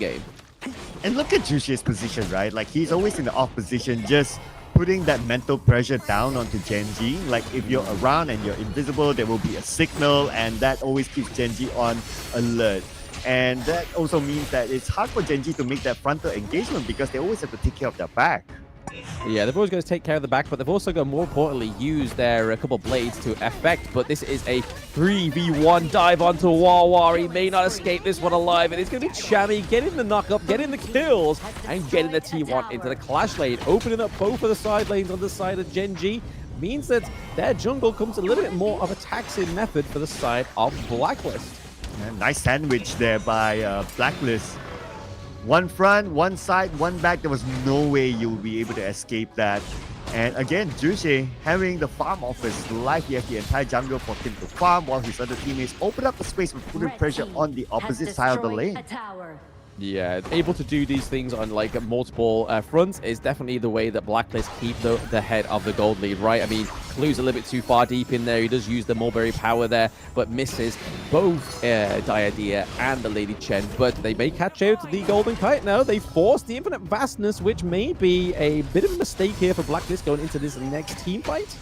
game. And look at Jushi's position, right? Like, he's always in the off position, just putting that mental pressure down onto Gen.G. Like, if you're around and you're invisible, there will be a signal, and that always keeps Gen.G on alert. And that also means that it's hard for Gen.G to make that frontal engagement because they always have to take care of their back. Yeah, they've always got to take care of the back, but they've also got, more importantly, use their couple blades to effect. But this is a 3v1 dive onto Wawa. He may not escape this one alive, and it's going to be Chami getting the knock-up, getting the kills, and getting the T1 into the clash lane, opening up both of the side lanes on the side of Gen.G. Means that their jungle comes a little bit more of a taxing method for the side of Blacklist. Yeah, nice sandwich there by Blacklist. One front, one side, one back. There was no way you would be able to escape that. And again, Jushi having the farm of his life. He has the entire jungle for him to farm while his other teammates open up the space with putting pressure on the opposite side of the lane. Yeah, able to do these things on like multiple fronts is definitely the way that Blacklist keep the head of the gold lead, right? I mean, Clue's a little bit too far deep in there. He does use the mulberry power there, but misses both Diadea and the Lady Chen. But they may catch out the Golden Kite now. They force the Infinite Vastness, which may be a bit of a mistake here for Blacklist going into this next team fight.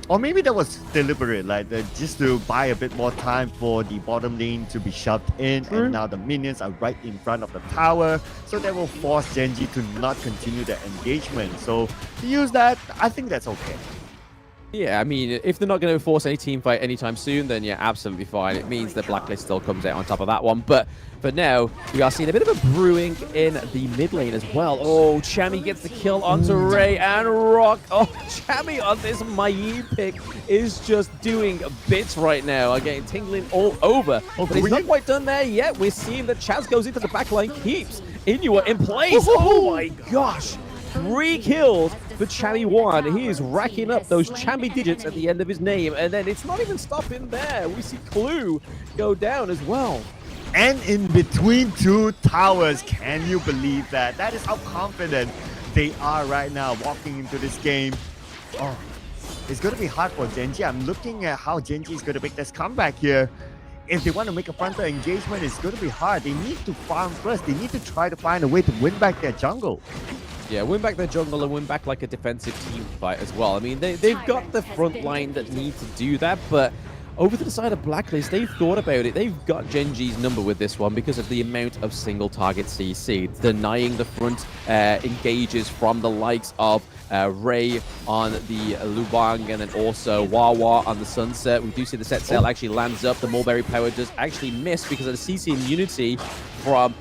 Or maybe that was deliberate, like just to buy a bit more time for the bottom lane to be shoved in, and now the minions are right in front of the tower, so that will force Gen.G to not continue their engagement. So to use that, I think that's okay. Yeah, I mean, if they're not going to force any team fight anytime soon, then yeah, absolutely fine. It means that Blacklist still comes out on top of that one. But for now, we are seeing a bit of a brewing in the mid lane as well. Oh, Chami gets the kill onto Ray and Rock. Oh, Chami on this Mai pick is just doing bits right now. Again, tingling all over. But he's not quite done there yet. We're seeing that Chaz goes into the backline, keeps Inua in place. Oh my gosh. 3 kills for Chami 1. He is racking up those Chami digits at the end of his name, and then it's not even stopping there. We see Clue go down as well. And in between 2 towers, can you believe that? That is how confident they are right now walking into this game. Oh, it's going to be hard for Gen.G. I'm looking at how Gen.G is going to make this comeback here. If they want to make a frontal engagement, it's going to be hard. They need to farm first. They need to try to find a way to win back their jungle. Yeah, win back their jungle and win back like a defensive team fight as well. I mean, they've got the front line that need to do that, but over to the side of Blacklist, they've thought about it. They've got Gen.G's number with this one because of the amount of single target CC. Denying the front engages from the likes of Ray on the Lubang and then also Wawa on the Sunset. We do see the set sail actually lands up. The Mulberry Power does actually miss because of the CC immunity from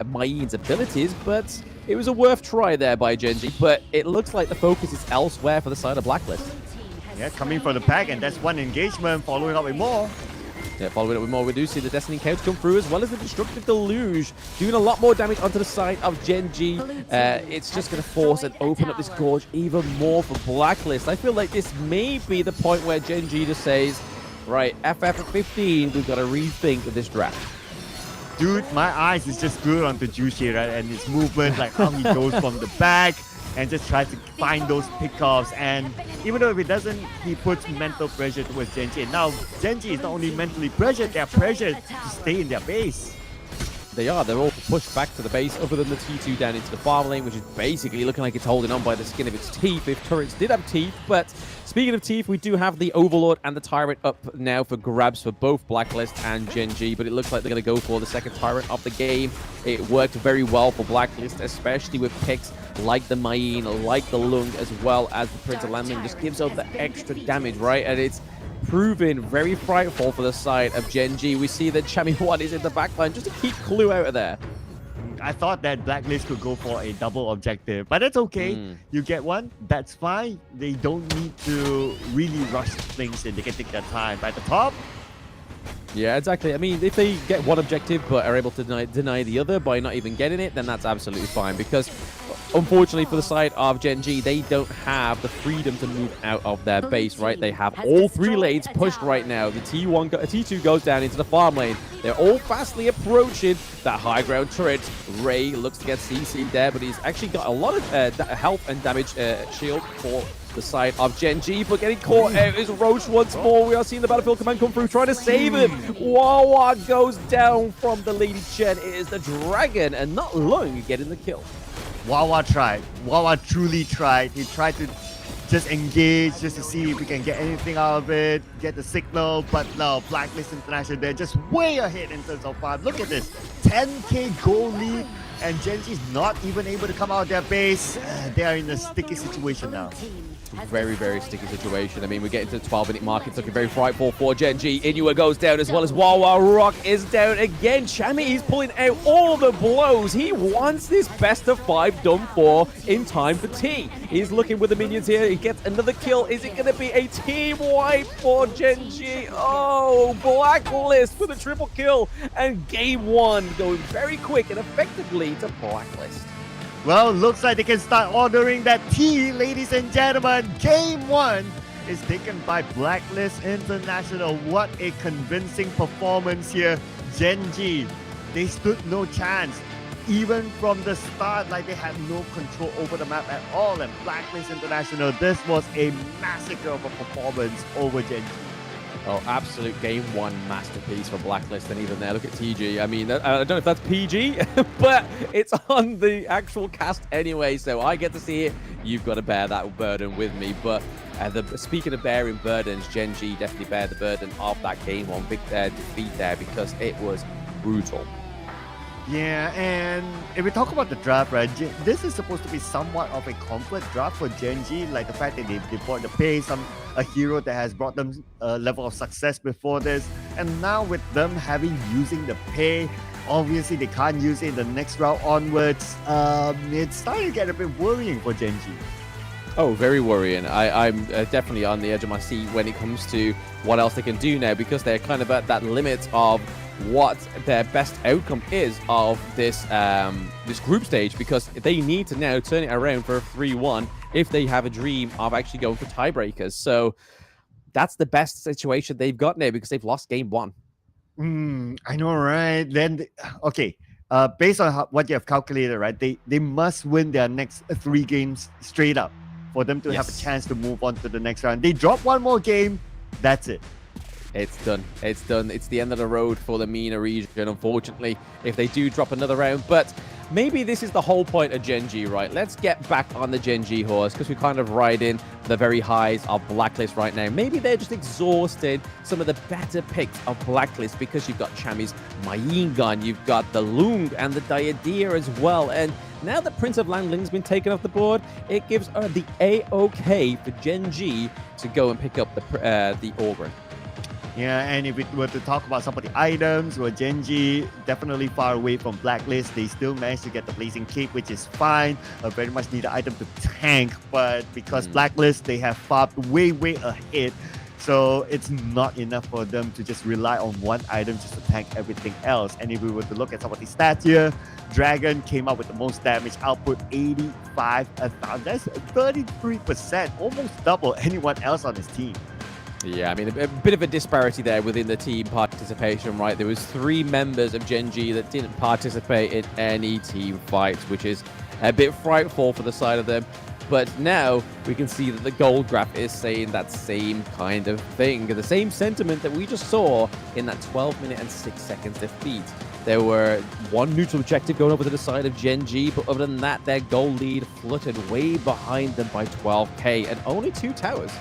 Mai's abilities, but it was a worth try there by Gen.G, but it looks like the focus is elsewhere for the side of Blacklist. Yeah, coming from the back, and that's one engagement, following up with more. Yeah, following up with more, we do see the Destiny Couch come through, as well as the Destructive Deluge, doing a lot more damage onto the side of Gen.G. It's just going to force and open up this gorge even more for Blacklist. I feel like this may be the point where Gen.G just says, right, FF at 15, we've got to rethink this draft. Dude, my eyes is just glued onto Jushi, right? And his movement, like how he goes from the back and just tries to find those pickoffs. And even though if he doesn't, he puts mental pressure towards Gen.G. And now Gen.G is not only mentally pressured, they're pressured to stay in their base. They are. They're all pushed back to the base, other than the T2 down into the farm lane, which is basically looking like it's holding on by the skin of its teeth if turrets did have teeth. But speaking of teeth, we do have the Overlord and the Tyrant up now for grabs for both Blacklist and Gen.G, but it looks like they're going to go for the second Tyrant of the game. It worked very well for Blacklist, especially with picks like the Mayin, like the Lung, as well as the Prince of Landing. Just gives out the extra damage, right? And it's proven very frightful for the side of Gen.G. We see that Chami 1 is in the backline just to keep Clue out of there. I thought that Blacklist could go for a double objective, but that's okay. You get one, that's fine. They don't need to really rush things in. They can take their time. By the top, yeah, exactly. I mean, if they get one objective but are able to deny the other by not even getting it, then that's absolutely fine, because unfortunately for the side of Gen.G, they don't have the freedom to move out of their base, right? They have all 3 lanes pushed right now. The T2 goes down into the farm lane. They're all fastly approaching that high ground turret. Ray looks to get CC'd there, but he's actually got a lot of health and damage shield for the side of Gen.G, but getting caught out is Roach once more. We are seeing the Battlefield Command come through, trying to save him. Wawa goes down from the Lady Chen. It is the Dragon, and not long getting the kill. Wawa tried. Wawa truly tried. He tried to just engage, just to see if we can get anything out of it, get the signal, but no, Blacklist International, they're just way ahead in terms of farm. Look at this, 10k goal lead, and Gen.G is not even able to come out of their base. They are in a sticky situation now. Very, very sticky situation. I mean, we're getting to the 12-minute mark. It's looking very frightful for Gen.G. Inua goes down as well as Wawa. Rock is down again. Chami is pulling out all the blows. He wants this best of 5 done for in time for T. He's looking with the minions here. He gets another kill. Is it going to be a team wipe for Gen.G? Oh, Blacklist with a triple kill. And game 1 going very quick and effectively to Blacklist. Well, looks like they can start ordering that tea, ladies and gentlemen. Game 1 is taken by Blacklist International. What a convincing performance here. Gen.G, they stood no chance. Even from the start, like they had no control over the map at all. And Blacklist International, this was a massacre of a performance over Gen.G. Oh, absolute game 1 masterpiece for Blacklist. And even there, look at TG. I mean, I don't know if that's PG, but it's on the actual cast anyway, so I get to see it. You've got to bear that burden with me. But speaking of bearing burdens, Gen.G definitely bear the burden of that game 1 big defeat there, because it was brutal. Yeah, and if we talk about the draft, right, this is supposed to be somewhat of a comfort draft for Gen.G, like the fact that they bought the pay, a hero that has brought them a level of success before this, and now with them using the pay, obviously they can't use it in the next round onwards. It's starting to get a bit worrying for Gen.G. Oh, very worrying. I'm definitely on the edge of my seat when it comes to what else they can do now, because they're kind of at that limit of what their best outcome is of this this group stage, because they need to now turn it around for a 3-1 if they have a dream of actually going for tiebreakers. So that's the best situation they've got now, because they've lost game 1. I know, right? Then, okay, based on what you have calculated, right, they must win their next 3 games straight up for them to have a chance to move on to the next round. They drop 1 more game, that's it. It's done. It's done. It's the end of the road for the MENA region, unfortunately, if they do drop another round. But maybe this is the whole point of Gen.G, right? Let's get back on the Gen.G horse, because we're kind of riding the very highs of Blacklist right now. Maybe they're just exhausted some of the better picks of Blacklist, because you've got Chami's Mayin Gun, you've got the Lung and the Diadeer as well. And now that Prince of Langling's been taken off the board, it gives the A-OK for Gen.G to go and pick up the Augurin. Yeah, and if we were to talk about some of the items, well, Gen.G definitely far away from Blacklist. They still managed to get the Blazing Cape, which is fine. A very much needed item to tank, but because Blacklist, they have farmed way ahead. So it's not enough for them to just rely on one item just to tank everything else. And if we were to look at some of the stats here, Dragon came up with the most damage output, 85,000. That's 33%, almost double anyone else on his team. Yeah, I mean, a bit of a disparity there within the team participation, right? There was 3 members of Gen.G that didn't participate in any team fights, which is a bit frightful for the side of them. But now we can see that the gold graph is saying that same kind of thing, the same sentiment that we just saw in that 12-minute and 6 seconds defeat. There were 1 neutral objective going over to the side of Gen.G, but other than that, their goal lead fluttered way behind them by 12k and only 2 towers.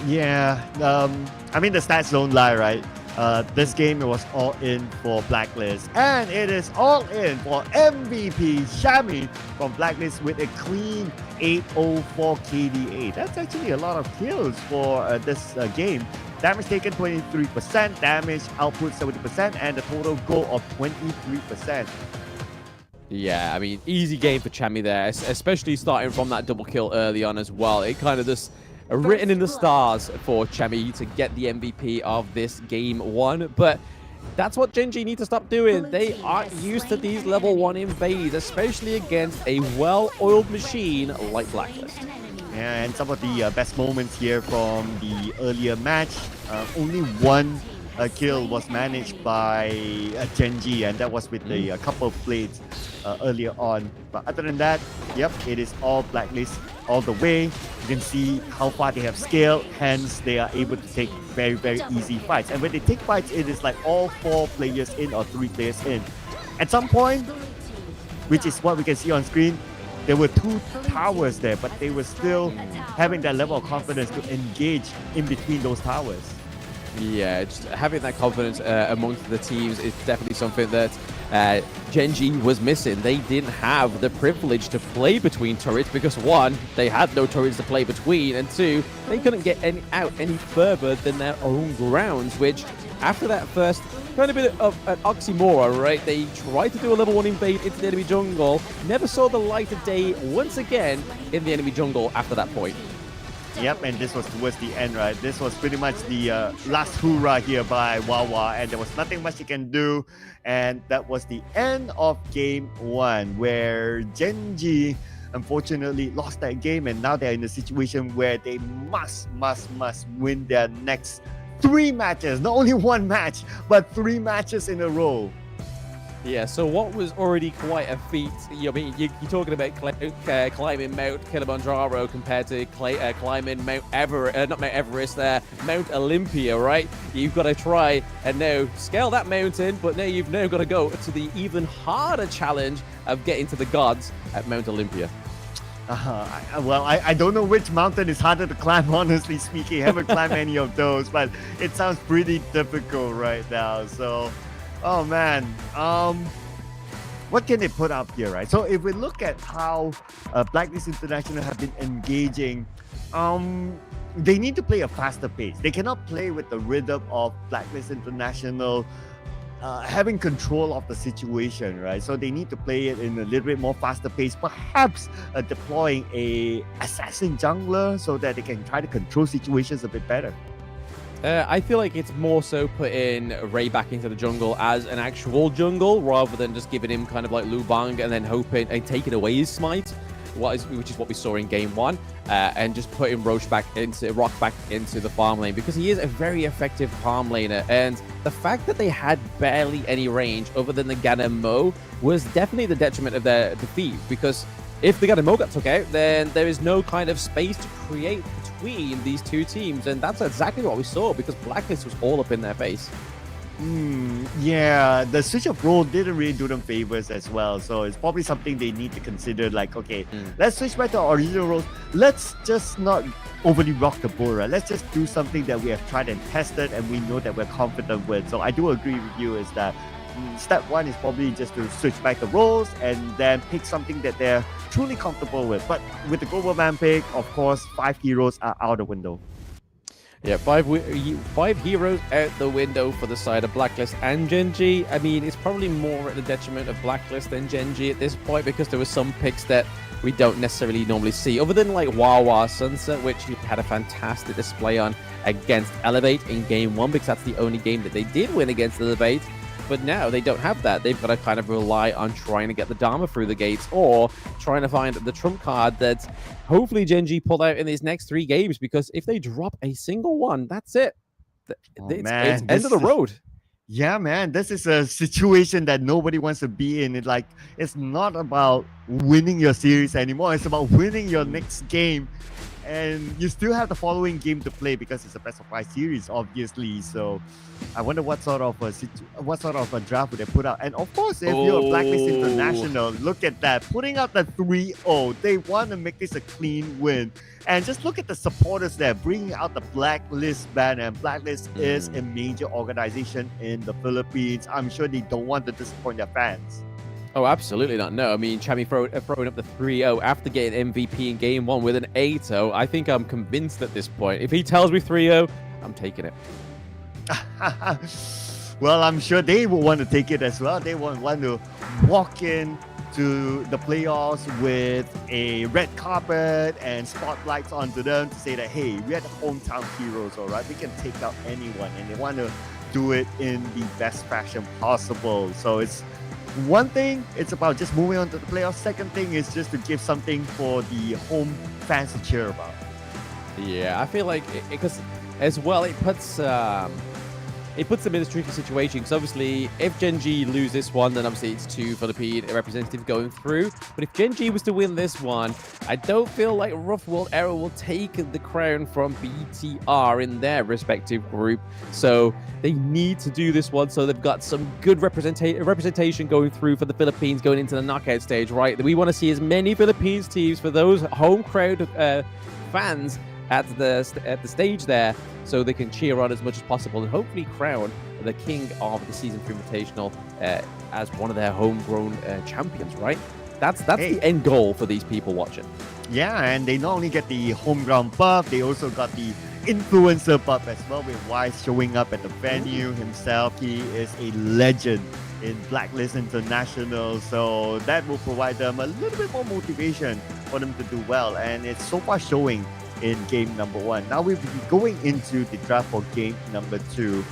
Yeah, I mean, the stats don't lie, right? This game, it was all in for Blacklist, and it is all in for MVP Chami from Blacklist with a clean 804 KDA. That's actually a lot of kills for this game. Damage taken 23%, damage output 70%, and a total goal of 23%. Yeah, I mean, easy game for Chami there, especially starting from that double kill early on as well. It kind of just written in the stars for Chami to get the MVP of this game 1, but that's what Gen.G need to stop doing. They aren't used to these level 1 invades, especially against a well-oiled machine like Blacklist. Yeah, and some of the best moments here from the earlier match, only 1 kill was managed by Gen.G, and that was with a couple of blades earlier on. But other than that, yep, it is all Blacklist all the way. You can see how far they have scaled, hence they are able to take very, very easy fights. And when they take fights, it is like all 4 players in or 3 players in. At some point, which is what we can see on screen, there were 2 towers there, but they were still having that level of confidence to engage in between those towers. Yeah, just having that confidence amongst the teams is definitely something that Gen.G was missing. They didn't have the privilege to play between turrets because 1, they had no turrets to play between, and 2, they couldn't get any further than their own grounds, which after that first kind of bit of an oxymoron, right? They tried to do a level 1 invade into the enemy jungle, never saw the light of day once again in the enemy jungle after that point. Yep, and this was towards the end, right? This was pretty much the last hoorah here by Wawa, and there was nothing much he can do. And that was the end of game 1, where Gen.G unfortunately lost that game, and now they're in a situation where they must win their next 3 matches. Not only 1 match, but 3 matches in a row. Yeah, so what was already quite a feat, I mean, you're talking about climbing Mount Kilimanjaro compared to climbing Mount Everest, not Mount Everest, Mount Olympia, right? You've got to try and now scale that mountain, but now you've got to go to the even harder challenge of getting to the gods at Mount Olympia. Well, I don't know which mountain is harder to climb, honestly speaking. I haven't climbed any of those, but it sounds pretty difficult right now. So, oh man, what can they put up here, right? So if we look at how Blacklist International have been engaging, they need to play a faster pace. They cannot play with the rhythm of Blacklist International having control of the situation, right? So they need to play it in a little bit more faster pace, perhaps deploying a assassin jungler so that they can try to control situations a bit better. I feel like it's more so putting Ray back into the jungle as an actual jungle rather than just giving him kind of like Lu Bang and then hoping and taking away his smite, which is what we saw in game 1, and just putting Rock back into the farm lane, because he is a very effective farm laner, and the fact that they had barely any range other than the Ganem Mo was definitely the detriment of their defeat, because if the Ganem Mo got took out, then there is no kind of space to create between these 2 teams, and that's exactly what we saw, because Blacklist was all up in their face. Yeah, the switch of role didn't really do them favors as well, so it's probably something they need to consider, like, okay, let's switch back to our original roles. Let's just not overly rock the boat, right? Let's just do something that we have tried and tested and we know that we're confident with. So I do agree with you is that step 1 is probably just to switch back the roles and then pick something that they're truly comfortable with. But with the global man pick, of course, 5 heroes are out the window. Yeah, 5 heroes out the window for the side of Blacklist and Gen.G. I mean, it's probably more at the detriment of Blacklist than Gen.G at this point, because there were some picks that we don't necessarily normally see, other than like Wawa Sunset, which he had a fantastic display on against Elevate in game 1, because that's the only game that they did win against Elevate. But now they don't have that. They've got to kind of rely on trying to get the Dharma through the gates, or trying to find the trump card that hopefully Gen.G pulled out in these next 3 games, because if they drop a single one, that's it. It's end of the road. Yeah, man, this is a situation that nobody wants to be in. It's not about winning your series anymore. It's about winning your next game. And you still have the following game to play because it's a best of 5 series, obviously. So I wonder what sort of a draft would they put out. And of course, if you're a Blacklist International, look at that, putting out the 3-0. They want to make this a clean win. And just look at the supporters there, bringing out the Blacklist banner. And Blacklist is a major organization in the Philippines. I'm sure they don't want to disappoint their fans. Oh, absolutely not. No, I mean, Chami throwing up the 3-0 after getting MVP in game 1 with an 8-0. I think I'm convinced at this point. If he tells me 3-0, I'm taking it. Well, I'm sure they will want to take it as well. They want to walk in to the playoffs with a red carpet and spotlights onto them to say that, hey, we are the hometown heroes, all right? We can take out anyone, and they want to do it in the best fashion possible. So it's one thing, it's about just moving on to the playoffs. Second thing is just to give something for the home fans to cheer about. Yeah, I feel like because as well it it puts them in a tricky situation because obviously if Gen.G lose this one, then obviously it's 2 Philippine representatives going through. But if Gen.G was to win this one, I don't feel like Rough World Era will take the crown from BTR in their respective group. So they need to do this one so they've got some good representation going through for the Philippines going into the knockout stage, right? We want to see as many Philippines teams for those home crowd fans at the stage there, so they can cheer on as much as possible and hopefully crown the king of the Season 3 Invitational as one of their homegrown champions, right? That's the end goal for these people watching. Yeah, and they not only get the home ground buff, they also got the influencer buff as well, with Wise showing up at the venue himself. He is a legend in Blacklist International, so that will provide them a little bit more motivation for them to do well, and it's so far showing in game number 1. Now we'll be going into the draft for game number 2.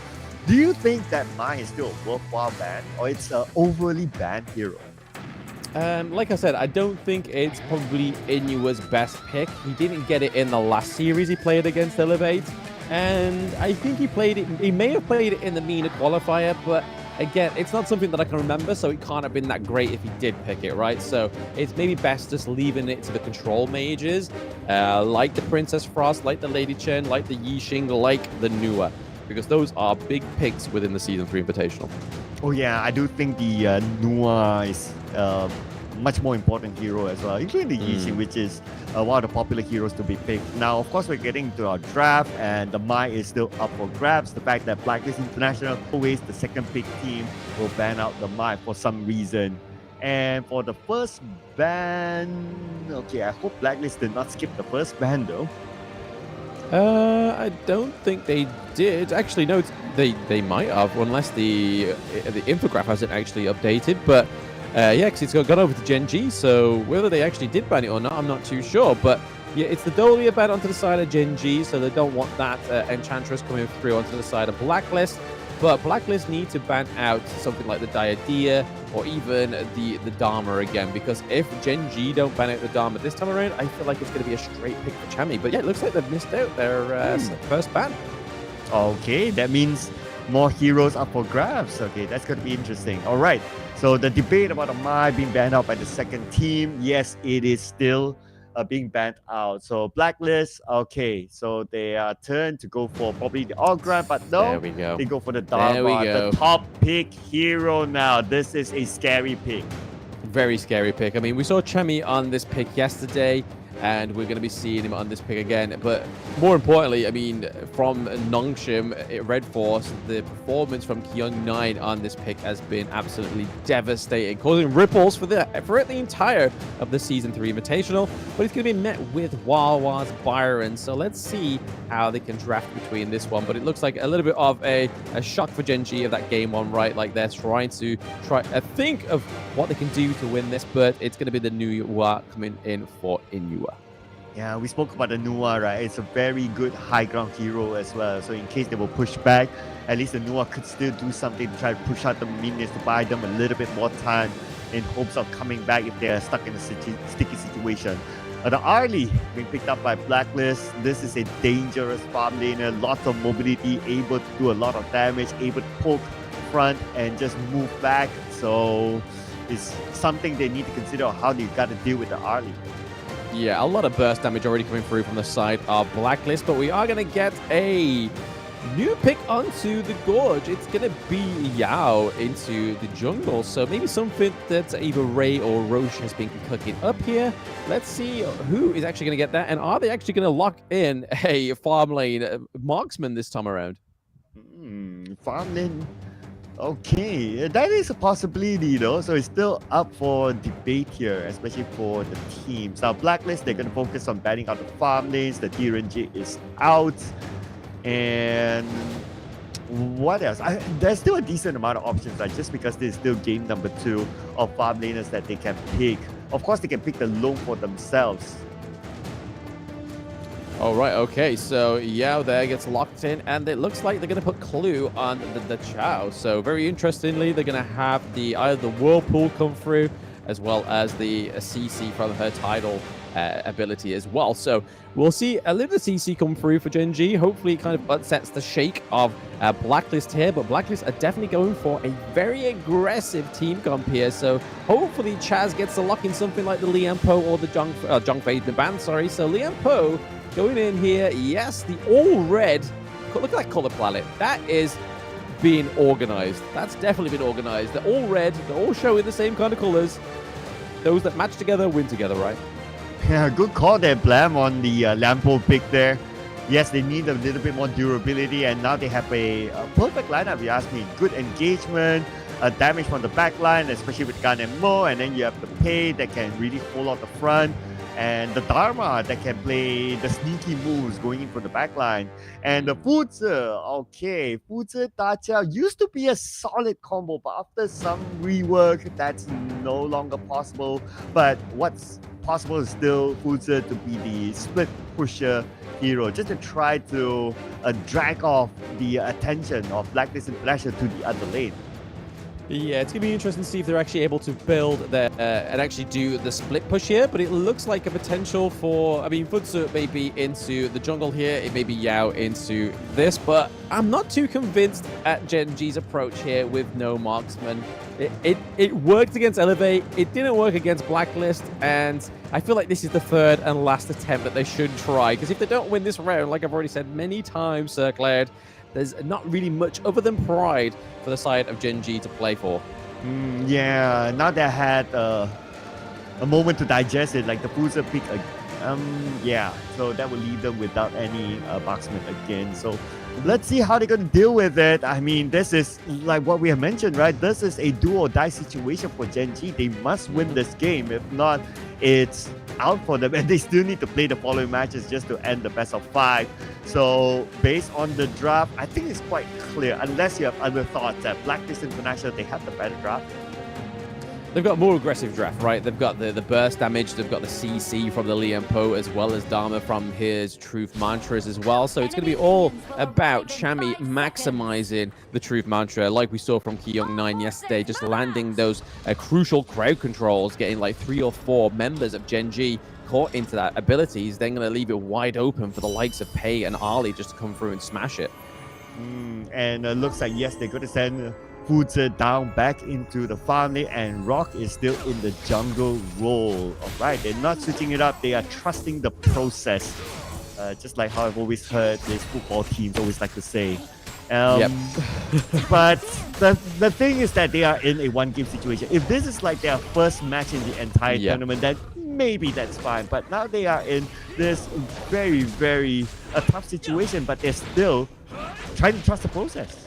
Do you think that Mai is still a worthwhile ban, or it's an overly banned hero? Like I said, I don't think it's probably Inua's best pick. He didn't get it in the last series he played against Elevate, and I think he may have played it in the MENA qualifier, but again, it's not something that I can remember, so it can't have been that great if he did pick it, right? So it's maybe best just leaving it to the control mages, like the Princess Frost, like the Lady Chen, like the Yixing, like the Nua, because those are big picks within the Season 3 Invitational. Oh yeah, I do think the Nua is much more important hero as well, including the Yixing, which is one of the popular heroes to be picked. Now, of course, we're getting to our draft, and the Mai is still up for grabs. The fact that Blacklist International, always the second pick team, will ban out the Mai for some reason. And for the first ban, okay, I hope Blacklist did not skip the first ban though. I don't think they did. Actually, no, they might have, unless the infograph hasn't actually updated. But yeah, because it's gone over to Gen.G, so whether they actually did ban it or not, I'm not too sure. But yeah, it's the Dolia ban onto the side of Gen.G, so they don't want that Enchantress coming through onto the side of Blacklist. But Blacklist need to ban out something like the Diadea or even the Dharma again, because if Gen.G don't ban out the Dharma this time around, I feel like it's going to be a straight pick for Chami. But yeah, it looks like they've missed out their first ban. Okay, that means more heroes up for grabs. Okay, that's going to be interesting. All right, so the debate about Amai being banned out by the second team, yes, it is still being banned out. So Blacklist, okay, so they are turned to go for probably the All-Grab, but no, there we go. They go for the Dharma, the top pick hero now. This is a scary pick. Very scary pick. I mean, we saw Chami on this pick yesterday, and we're going to be seeing him on this pick again. But more importantly, I mean, from Nongshim, Red Force, the performance from Kyung9 on this pick has been absolutely devastating, causing ripples for the entire of the Season 3 Invitational. But it's going to be met with Wawa's Byron. So let's see how they can draft between this one. But it looks like a little bit of a shock for Gen.G of that game one, right? Like they're trying to think of what they can do to win this, but it's going to be the Nua coming in for Inua. Yeah, we spoke about the Nua, right? It's a very good high ground hero as well. So in case they will push back, at least the Nua could still do something to try to push out the minions to buy them a little bit more time in hopes of coming back if they're stuck in a sticky situation. The Arlie being picked up by Blacklist. This is a dangerous farm laner, lots of mobility, able to do a lot of damage, able to poke front and just move back. So it's something they need to consider how they got to deal with the Arlie. Yeah, a lot of burst damage already coming through from the side of Blacklist, but we are going to get a new pick onto the Gorge. It's going to be Yao into the jungle, so maybe something that either Ray or Roche has been cooking up here. Let's see who is actually going to get that, and are they actually going to lock in a farm lane marksman this time around? Farm lane. Okay, that is a possibility though, so it's still up for debate here, especially for the teams. Now, Blacklist, they're going to focus on banning out the farm lanes. The Gen.G is out. And what else? There's still a decent amount of options, right? Just because there's still game number 2 of farm laners that they can pick. Of course, they can pick the lone for themselves. All right, okay, so Yao there gets locked in, and it looks like they're going to put Clue on the Chow. So very interestingly, they're going to have either the Whirlpool come through, as well as the CC from her title ability as well. So we'll see a little CC come through for Gen.G. Hopefully it kind of upsets the shake of Blacklist here, but Blacklist are definitely going for a very aggressive team comp here. So hopefully Chaz gets to lock in something like the Liampo or the Zhongfei the band, sorry. So Liampo going in here, yes, the all red. Look at that color palette. That is being organized. That's definitely been organized. They're all red, they're all showing the same kind of colors. Those that match together win together, right? Yeah, good call there, Blam, on the Lampo pick there. Yes, they need a little bit more durability, and now they have a perfect lineup, if you ask me. Good engagement, damage from the back line, especially with Gan and Mo, and then you have the Pei that can really hold out the front, and the Dharma that can play the sneaky moves going in from the back line. And the Fuzi, okay, Fuzi Dacha used to be a solid combo, but after some rework, that's no longer possible. But what's possible is still Fuzi to be the split pusher hero, just to try to drag off the attention of Blacklist Invitational to the other lane. Yeah, it's going to be interesting to see if they're actually able to build and actually do the split push here, but it looks like a potential for, I mean, Futsu may be into the jungle here, it may be Yao into this, but I'm not too convinced at Gen.G's approach here with no marksman. It worked against Elevate, it didn't work against Blacklist, and I feel like this is the third and last attempt that they should try, because if they don't win this round, like I've already said many times, Sir Claire, there's not really much other than pride for the side of Gen.G to play for. Yeah, now they had a moment to digest it, like the Fuzi pick. Yeah, so that will leave them without any marksman again. So let's see how they're going to deal with it. I mean, this is like what we have mentioned, right? This is a do or die situation for Gen.G. They must win this game. If not, it's out for them, and they still need to play the following matches just to end the best of 5. So based on the draft, I think it's quite clear, unless you have other thoughts, that Blacklist International, they have the better draft. They've got a more aggressive draft, right? They've got the burst damage, they've got the CC from the Liampo, as well as Dharma from his Truth Mantras as well. So it's going to be all about Chami maximizing the Truth Mantra, like we saw from Kyung9 yesterday, just landing those crucial crowd controls, getting like 3 or 4 members of Gen.G caught into that ability. He's then going to leave it wide open for the likes of Pei and Ali just to come through and smash it. And looks like, yes, they're going to send Fuzi down back into the farm lane, and Rock is still in the jungle role. Alright, they're not switching it up, they are trusting the process. Just like how I've always heard these football teams always like to say. But the thing is that they are in a one-game situation. If this is like their first match in the entire tournament, then maybe that's fine. But now they are in this very, very tough situation, but they're still trying to trust the process.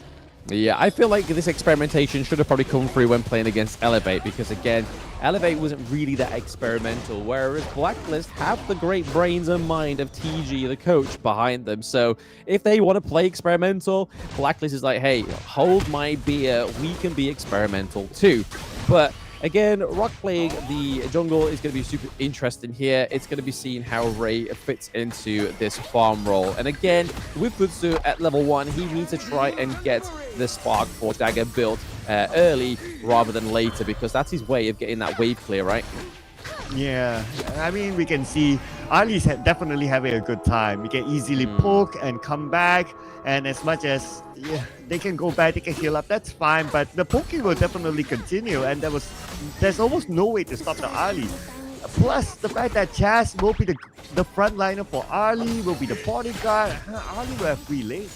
Yeah, I feel like this experimentation should have probably come through when playing against Elevate, because again, Elevate wasn't really that experimental, whereas Blacklist have the great brains and mind of TG, the coach, behind them. So if they want to play experimental, Blacklist is like, hey, hold my beer, we can be experimental too. But again, Rock playing the jungle is going to be super interesting here. It's going to be seeing how Ray fits into this farm role. And again, with Futsu at level 1, he needs to try and get the Spark Force Dagger built early rather than later, because that's his way of getting that wave clear, right? Yeah, I mean, we can see Ali's definitely having a good time. He can easily poke and come back, and as much as they can go back, they can heal up, that's fine, but the poking will definitely continue, and there's almost no way to stop the Ali. Plus, the fact that Chaz will be the frontliner for Ali, will be the bodyguard. Ali will have free lane.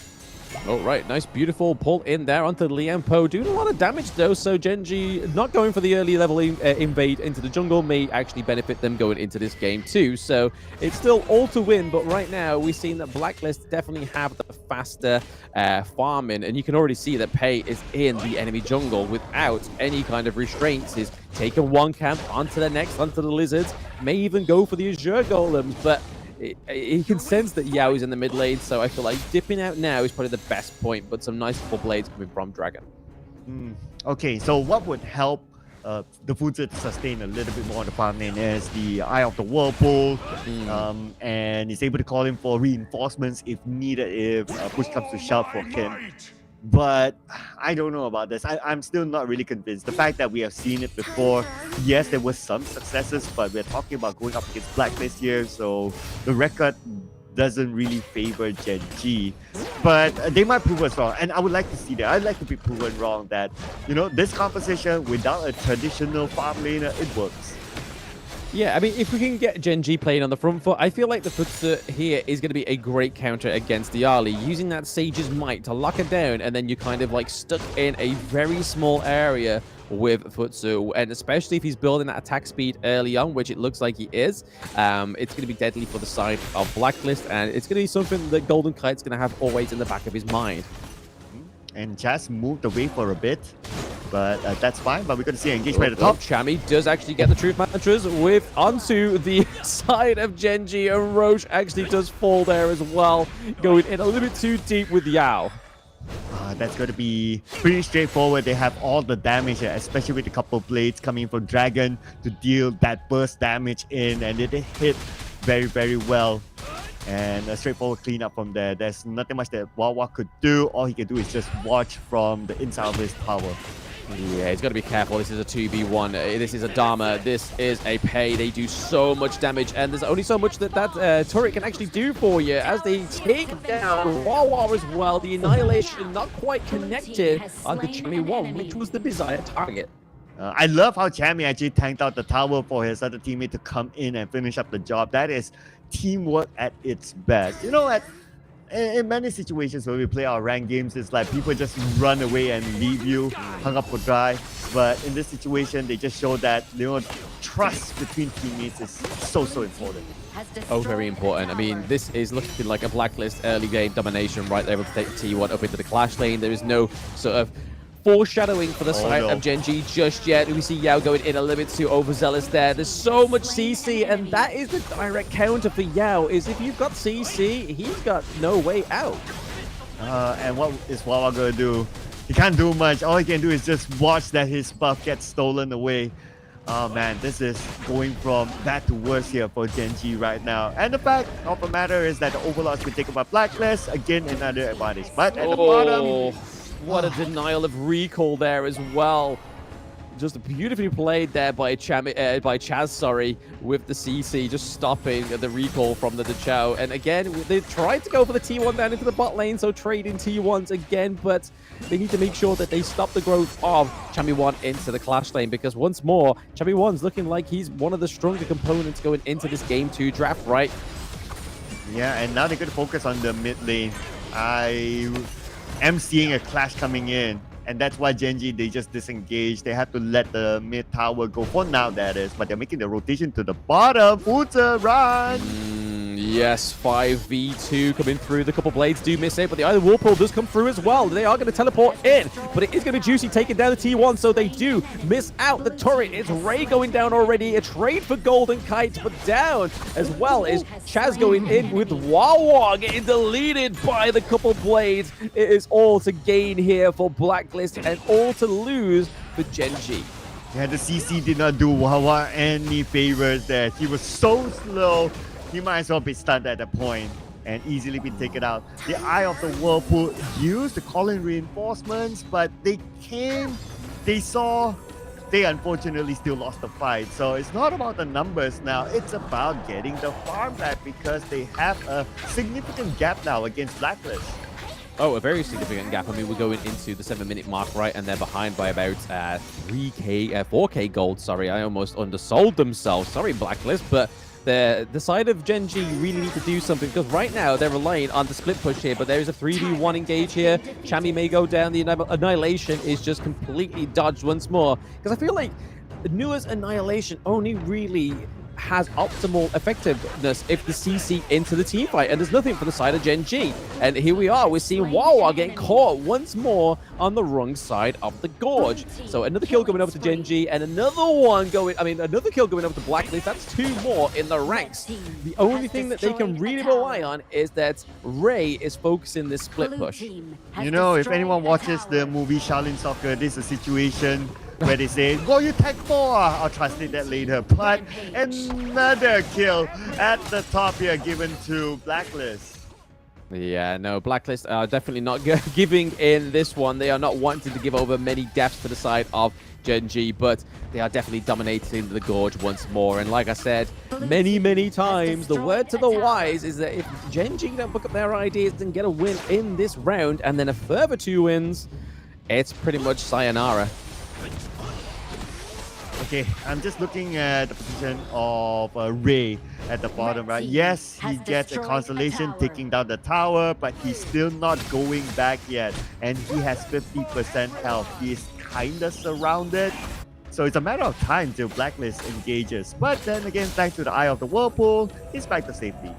All right, nice, beautiful pull in there onto Liampo. Doing a lot of damage, though, so Gen.G not going for the early level invade into the jungle may actually benefit them going into this game, too. So it's still all to win, but right now we've seen that Blacklist definitely have the faster farming, and you can already see that Pei is in the enemy jungle without any kind of restraints. He's taken one camp onto the next, onto the lizards, may even go for the Azure Golems, but he can sense that Yao is in the mid lane, so I feel like dipping out now is probably the best point, but some nice full blades coming from Dragon. Okay, so what would help the Fuzi to sustain a little bit more on the farm lane is the Eye of the Whirlpool, and he's able to call in for reinforcements if needed, if push comes to shove for him. But I don't know about this. I'm still not really convinced. The fact that we have seen it before, yes, there was some successes, but we're talking about going up against Blacklist here, so the record doesn't really favor Gen.G. But they might prove us wrong, and I would like to see that. I'd like to be proven wrong that, this composition without a traditional farm laner, it works. Yeah, I mean, if we can get Gen.G playing on the front foot, I feel like the Futsu here is going to be a great counter against the Ali, using that Sage's Might to lock it down, and then you're kind of like stuck in a very small area with Futsu, and especially if he's building that attack speed early on, which it looks like he is, it's going to be deadly for the side of Blacklist, and it's going to be something that Golden Kite's going to have always in the back of his mind. And Jazz moved away for a bit, but that's fine. But we're going to see an engagement at the top. Chami does actually get the Truth Mantras onto the side of Gen.G, and Roche actually does fall there as well, going in a little bit too deep with Yao. That's going to be pretty straightforward. They have all the damage, especially with a couple of blades coming from Dragon to deal that burst damage in, and it hit very, very well. And a straightforward cleanup from there. There's nothing much that Wawa could do. All he can do is just watch from the inside of his tower. Yeah, he's got to be careful. This is a 2v1. This is a Dharma. This is a Pei. They do so much damage, and there's only so much that turret can actually do for you as they take down Wawa as well. The Annihilation not quite connected onto Chami 1, which was the desired target. I love how Chami actually tanked out the tower for his other teammate to come in and finish up the job. That is teamwork at its best. In many situations when we play our ranked games, it's like people just run away and leave you hung up for dry. But in this situation, they just show that trust between teammates is so important. Oh, very important. I mean, this is looking like a Blacklist early game domination right there with take T1 up into the clash lane. There is no sort of foreshadowing for the side of Gen.G just yet. We see Yao going in a little bit too overzealous there. There's so much CC, and that is the direct counter for Yao, is if you've got CC, he's got no way out. And what is Wawa going to do? He can't do much. All he can do is just watch that his buff gets stolen away. Oh man, this is going from bad to worse here for Gen.G right now. And the fact of the matter is that the Overlord's been taken by Blacklist. Again, another advantage. But at the bottom... What a denial of recall there as well. Just beautifully played there by Chaz, with the CC, just stopping the recall from the Chao. And again, they tried to go for the T1 down into the bot lane, so trading T1s again, but they need to make sure that they stop the growth of Chami 1 into the clash lane, because once more, Chami 1's looking like he's one of the stronger components going into this Game 2 draft, right? Yeah, and now they're going to focus on the mid lane. I'm seeing a clash coming in, and that's why Gen.G, they just disengaged. They had to let the mid tower go for now, that is, but they're making the rotation to the bottom. Futa, run! Yes, 5v2 coming through. The couple blades do miss it, but the Iron Whirlpool does come through as well. They are going to teleport in, but it is going to be Juicy taking down the T1, so they do miss out the turret. It's Ray going down already. A trade for Golden Kite, but down as well is Chaz going in with Wawa getting deleted by the couple blades. It is all to gain here for Blacklist and all to lose for Gen.G. Yeah, the CC did not do Wawa any favors there. He was so slow. He might as well be stunned at that point and easily be taken out. The Eye of the Whirlpool used to call in reinforcements, but they saw, they unfortunately still lost the fight. So it's not about the numbers now, it's about getting the farm back, because they have a significant gap now against Blacklist. Oh, a very significant gap. I mean, we're going into the 7-minute mark, right? And they're behind by about 4K gold. Sorry, I almost undersold themselves. Sorry, Blacklist, but the side of Gen.G really need to do something, because right now they're relying on the split push here, but there is a 3v1 engage here. Chami may go down. The Annihilation is just completely dodged once more, because I feel like Nua's Annihilation only really has optimal effectiveness if the CC into the team fight, and there's nothing for the side of Gen.G. And here we are, we're seeing Wawa getting caught once more on the wrong side of the gorge. So another kill going over to Gen.G, and another kill going over to Blacklist. That's 2 more in the ranks. The only thing that they can really rely on is that Ray is focusing this split push. If anyone watches the movie Shaolin Soccer, this is a situation where they say, go you tech 4. I'll translate that later. But another kill at the top here given to Blacklist. Yeah, no, Blacklist are definitely not giving in this one. They are not wanting to give over many deaths to the side of Gen.G, but they are definitely dominating the Gorge once more. And like I said many times, the word to the wise is that if Gen.G don't book up their ideas and get a win in this round, and then a further 2 wins, it's pretty much sayonara. Okay, I'm just looking at the position of Ray at the bottom, right? Yes, he gets a consolation taking down the tower, but he's still not going back yet. And he has 50% health. He's kind of surrounded. So it's a matter of time till Blacklist engages. But then again, thanks to the Eye of the Whirlpool, he's back to safety.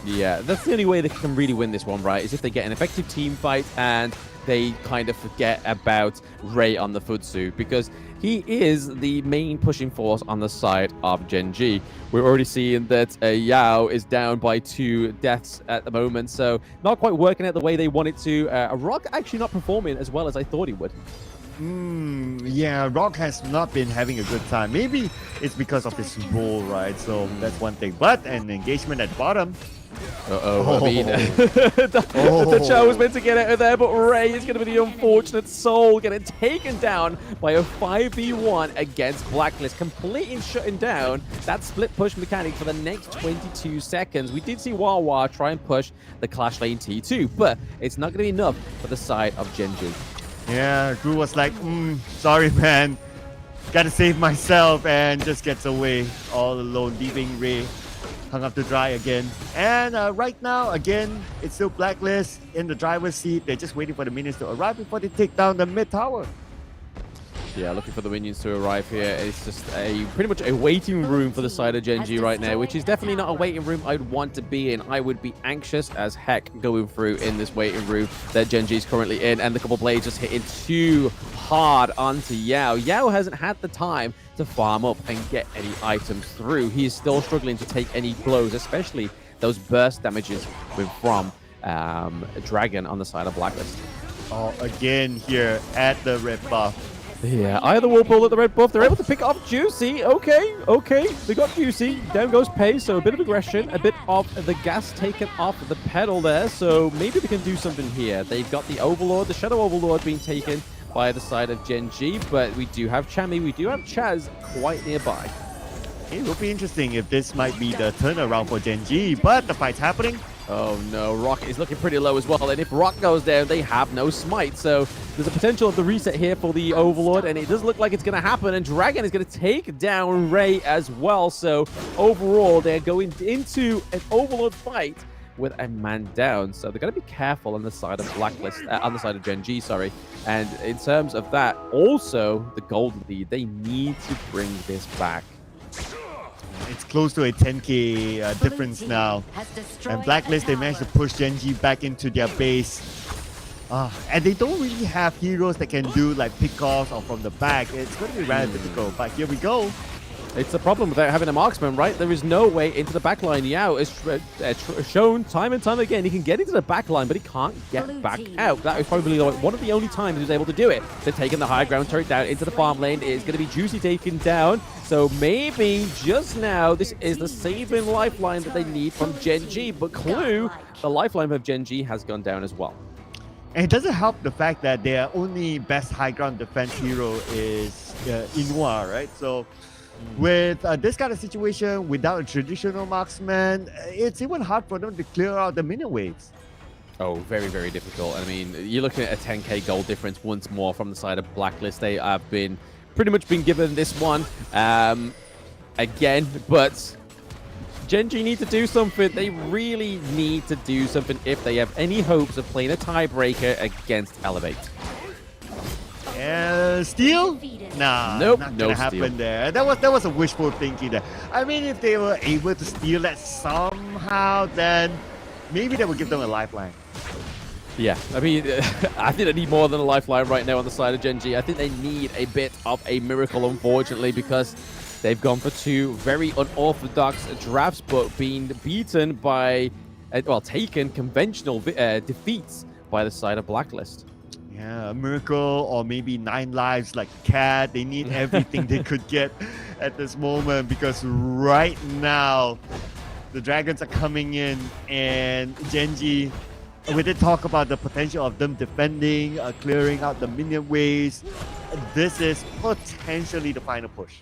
Yeah, that's the only way they can really win this one, right? Is if they get an effective team fight and they kind of forget about Ray on the Futsu, because he is the main pushing force on the side of Gen.G. We're already seeing that Yao is down by 2 deaths at the moment, so not quite working out the way they want it to. Rock actually not performing as well as I thought he would. Yeah, Rock has not been having a good time. Maybe it's because of his role, right? So that's one thing. But an engagement at bottom. I mean, the Chow was meant to get out of there, but Ray is going to be the unfortunate soul getting taken down by a 5v1 against Blacklist, completely shutting down that split push mechanic for the next 22 seconds. We did see Wawa try and push the Clash Lane T2, but it's not going to be enough for the side of Gen.G. Yeah, Gru was like, sorry, man. Gotta save myself, and just gets away all alone, leaving Ray hung up to dry again. And right now, again, it's still Blacklist in the driver's seat. They're just waiting for the minions to arrive before they take down the mid tower. Yeah, looking for the minions to arrive here. It's just pretty much a waiting room for the side of Gen.G right now, which is definitely not a waiting room I'd want to be in. I would be anxious as heck going through in this waiting room that Gen.G is currently in, and the couple blades just hitting too hard onto Yao. Yao hasn't had the time to farm up and get any items through. He is still struggling to take any blows, especially those burst damages from Dragon on the side of Blacklist. Oh, again here at the red buff. Yeah, Eye of the Whirlpool at the red buff. They're able to pick off Juicy. Okay. They got Juicy. Down goes Pace, so a bit of aggression, a bit of the gas taken off the pedal there. So maybe they can do something here. They've got the Overlord, the Shadow Overlord being taken by the side of Gen.G, but we do have Chami, we do have Chaz quite nearby. It will be interesting if this might be the turnaround for Gen.G, but the fight's happening. Oh no, Rock is looking pretty low as well, and if Rock goes down, they have no smite, so there's a potential of the reset here for the Overlord, and it does look like it's going to happen, and Dragon is going to take down Ray as well, so overall, they're going into an Overlord fight with a man down, so they're going to be careful on the side of Blacklist, on the side of Gen.G, sorry, and in terms of that, also, the golden lead, they need to bring this back. It's close to a 10k difference now. And Blacklist, they managed to push Gen.G back into their base. And they don't really have heroes that can do like pickoffs or from the back. It's going to be rather difficult, but here we go. It's the problem without having a marksman, right? There is no way into the backline. Yao is shown time and time again. He can get into the backline, but he can't get back out. That is probably one of the only times he was able to do it. They're taking the high ground turret down into the farm lane. It is going to be Juicy taken down. So maybe just now, this is the saving lifeline that they need from Gen.G. But Clue, the lifeline of Gen.G has gone down as well. And it doesn't help the fact that their only best high ground defense hero is Inua, right? So with this kind of situation, without a traditional marksman, it's even hard for them to clear out the minion waves. Oh, very difficult. I mean, you're looking at a 10k gold difference once more from the side of Blacklist. They have been pretty much been given this one again, but Gen.G need to do something. They really need to do something if they have any hopes of playing a tiebreaker against Elevate. Steal? Nah, nope, not gonna happen there. That was a wishful thinking there. I mean, if they were able to steal that somehow, then maybe that would give them a lifeline. Yeah, I mean, I think they need more than a lifeline right now on the side of Gen.G. I think they need a bit of a miracle, unfortunately, because they've gone for 2 very unorthodox drafts, but being beaten by, well, taken conventional defeats by the side of Blacklist. Yeah, a miracle or maybe 9 lives like Cat. They need everything they could get at this moment, because right now the dragons are coming in and Gen.G we did talk about the potential of them defending, clearing out the minion waves. This is potentially the final push.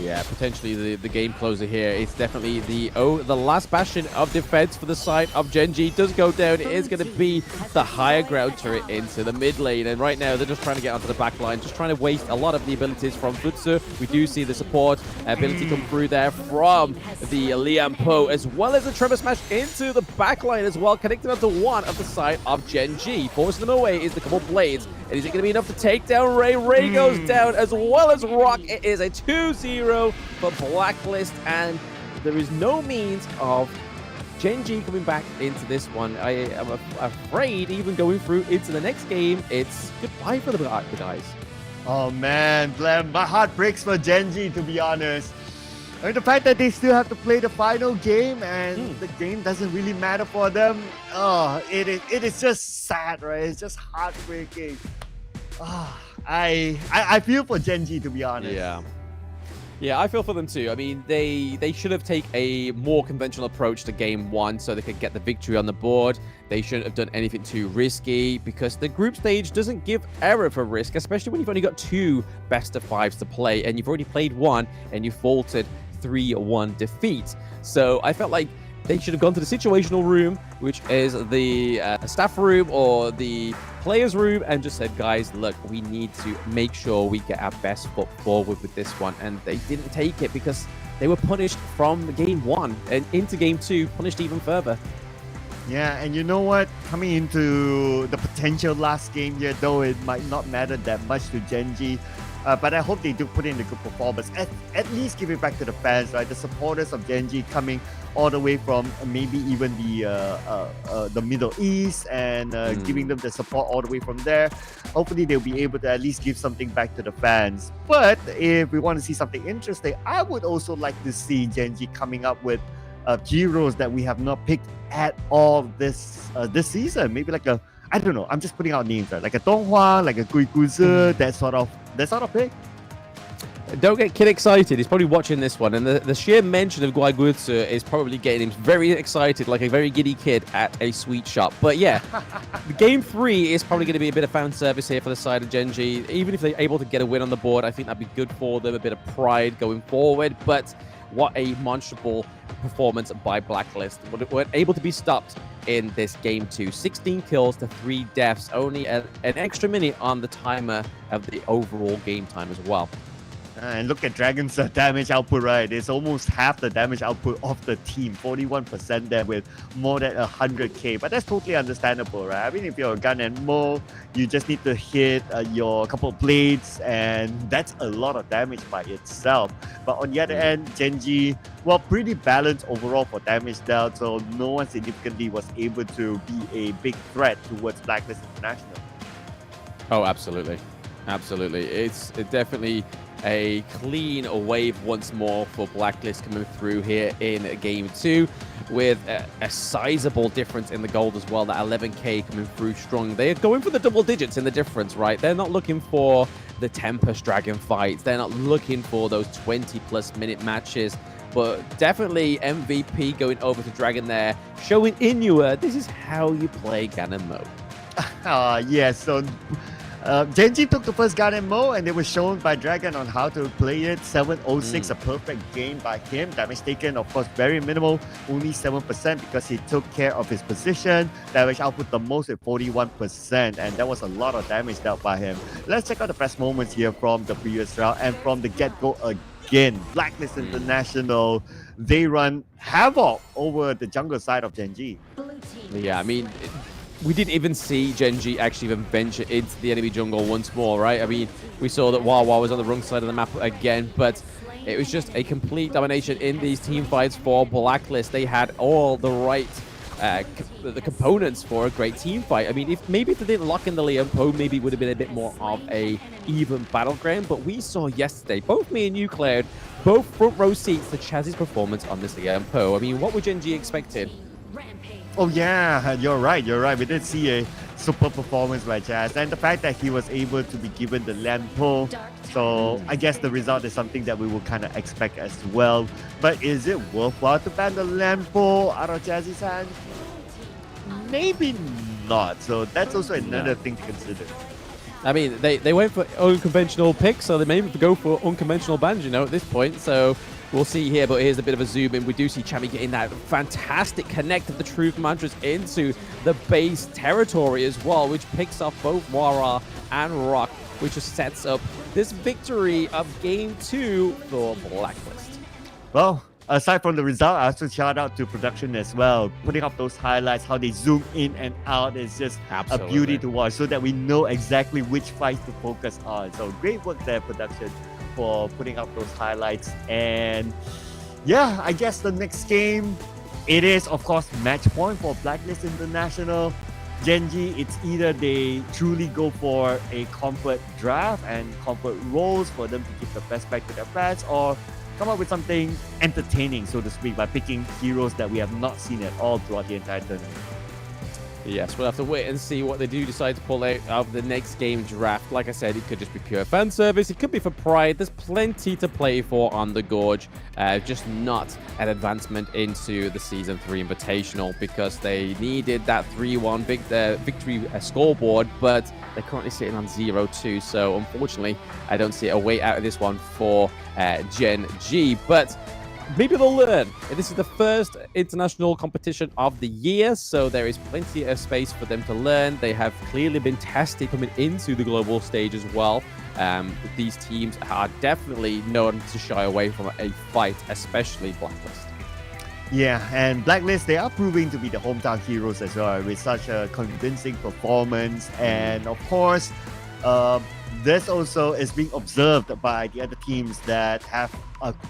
Yeah, potentially the game closer here. It's definitely the last bastion of defense for the side of Gen.G does go down. It is going to be the higher ground turret into the mid lane. And right now, they're just trying to get onto the back line, just trying to waste a lot of the abilities from Futsu. We do see the support ability come through there from the Liam Po, as well as the Tremor Smash into the back line as well, connected onto one of the side of Gen.G. Forcing them away is the couple blades. And is it going to be enough to take down Ray? Ray goes down as well as Rock. It is a 2-0 for Blacklist, and there is no means of Gen.G coming back into this one. I am afraid even going through into the next game, it's goodbye for the guys. Oh man, Blem, my heart breaks for Gen.G, to be honest. I mean, the fact that they still have to play the final game and the game doesn't really matter for them, it is just sad, right? It's just heartbreaking. I feel for Gen.G, to be honest. Yeah, I feel for them too. I mean, they should have taken a more conventional approach to game one so they could get the victory on the board. They shouldn't have done anything too risky because the group stage doesn't give error for risk, especially when you've only got 2 best of 5s to play and you've already played 1 and you faltered 3-1 defeat. So I felt like they should have gone to the situational room, which is the staff room or the players room, and just said, guys, look, we need to make sure we get our best foot forward with this one. And they didn't take it because they were punished from game 1 and into game 2, punished even further. Yeah, and you know what? Coming into the potential last game here, though it might not matter that much to Gen.G, but I hope they do put in a good performance. At least give it back to the fans, right? The supporters of Gen.G coming all the way from maybe even the Middle East and giving them the support all the way from there. Hopefully they'll be able to at least give something back to the fans. But if we want to see something interesting, I would also like to see Gen.G coming up with heroes that we have not picked at all this season. Maybe like I don't know, I'm just putting out names, right? Like a Donghua, like a Gui Guzi, that sort of pick. Don't get kid excited. He's probably watching this one, and the sheer mention of Guaiguzi is probably getting him very excited, like a very giddy kid at a sweet shop. But yeah, the game 3 is probably going to be a bit of fan service here for the side of Gen.G. Even if they're able to get a win on the board, I think that'd be good for them, a bit of pride going forward. But what a monstrable performance by Blacklist. We're able to be stopped in this game 2. 16 kills to 3 deaths, only an extra minute on the timer of the overall game time as well. And look at Dragon's damage output, right? It's almost half the damage output of the team, 41% there with more than 100k. But that's totally understandable, right? I mean, if you're a Gun and Mo, you just need to hit your couple of blades, and that's a lot of damage by itself. But on the other end, Gen.G, well, pretty balanced overall for damage dealt, so no one significantly was able to be a big threat towards Blacklist International. Oh, absolutely. Absolutely. It's definitely a clean wave once more for Blacklist coming through here in game 2 with a sizable difference in the gold as well. That 11k coming through strong. They're going for the double digits in the difference, right? They're not looking for the Tempest Dragon fights. They're not looking for those 20+ minute matches. But definitely MVP going over to Dragon there, showing Inua this is how you play Ganon mode. Yeah, so Gen.G took the first gun and Mo, and it was shown by Dragon on how to play it. 706, a perfect game by him. Damage taken, of course, very minimal, only 7% because he took care of his position. Damage output the most at 41%, and that was a lot of damage dealt by him. Let's check out the best moments here from the previous round and from the get-go again. Blacklist International, they run havoc over the jungle side of Gen.G. Yeah, I mean, we didn't even see Gen.G actually even venture into the enemy jungle once more, right? I mean, we saw that Wawa was on the wrong side of the map again, but it was just a complete domination in these team fights for Blacklist. They had all the right the components for a great team fight. I mean, if they didn't lock in the Liam Po, maybe it would have been a bit more of a even battleground. But we saw yesterday, both me and you, Cloud, both front row seats to Chaz's performance on this Liam Po. I mean, what would Gen.G expected? Oh yeah, you're right. We did see a super performance by Chaz, and the fact that he was able to be given the land pull. So I guess the result is something that we will kind of expect as well. But is it worthwhile to ban the land pull out of Chaz's hand? maybe not. So that's also another thing to consider. I mean, they went for unconventional picks, so they may go for unconventional bans, at this point. So we'll see here, but here's a bit of a zoom in. We do see Chami getting that fantastic connect of the Truth Mantras into the base territory as well, which picks off both Wara and Rock, which just sets up this victory of Game 2 for Blacklist. Well, aside from the result, I also shout out to production as well. Putting up those highlights, how they zoom in and out is just a beauty to watch, so that we know exactly which fights to focus on. So great work there, production, for putting up those highlights. And yeah, I guess the next game, it is of course match point for Blacklist International. Gen.G, it's either they truly go for a comfort draft and comfort roles for them to give the best back to their fans, or come up with something entertaining, so to speak, by picking heroes that we have not seen at all throughout the entire tournament. Yes, we'll have to wait and see what they do decide to pull out of the next game draft. Like I said, it could just be pure fan service. It could be for pride. There's plenty to play for on the Gorge. Just not an advancement into the Season 3 Invitational, because they needed that 3-1 victory scoreboard, but they're currently sitting on 0-2. So unfortunately, I don't see a way out of this one for Gen.G. But maybe they'll learn. This is the first international competition of the year, so there is plenty of space for them to learn. They have clearly been tested coming into the global stage as well. These teams are definitely known to shy away from a fight, especially Blacklist. Yeah, and Blacklist, they are proving to be the hometown heroes as well, with such a convincing performance. And of course, this also is being observed by the other teams that have,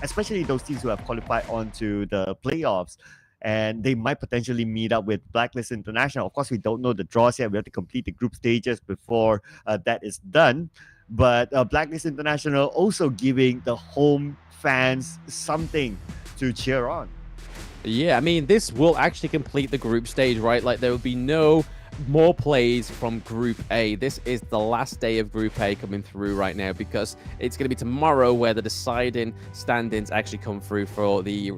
especially those teams who have qualified onto the playoffs, and they might potentially meet up with Blacklist International. Of course, we don't know the draws yet. We have to complete the group stages before that is done. But Blacklist International also giving the home fans something to cheer on. Yeah, I mean, this will actually complete the group stage, right? Like, there will be no more plays from Group A. This is the last day of Group A coming through right now, because it's going to be tomorrow where the deciding standings actually come through for the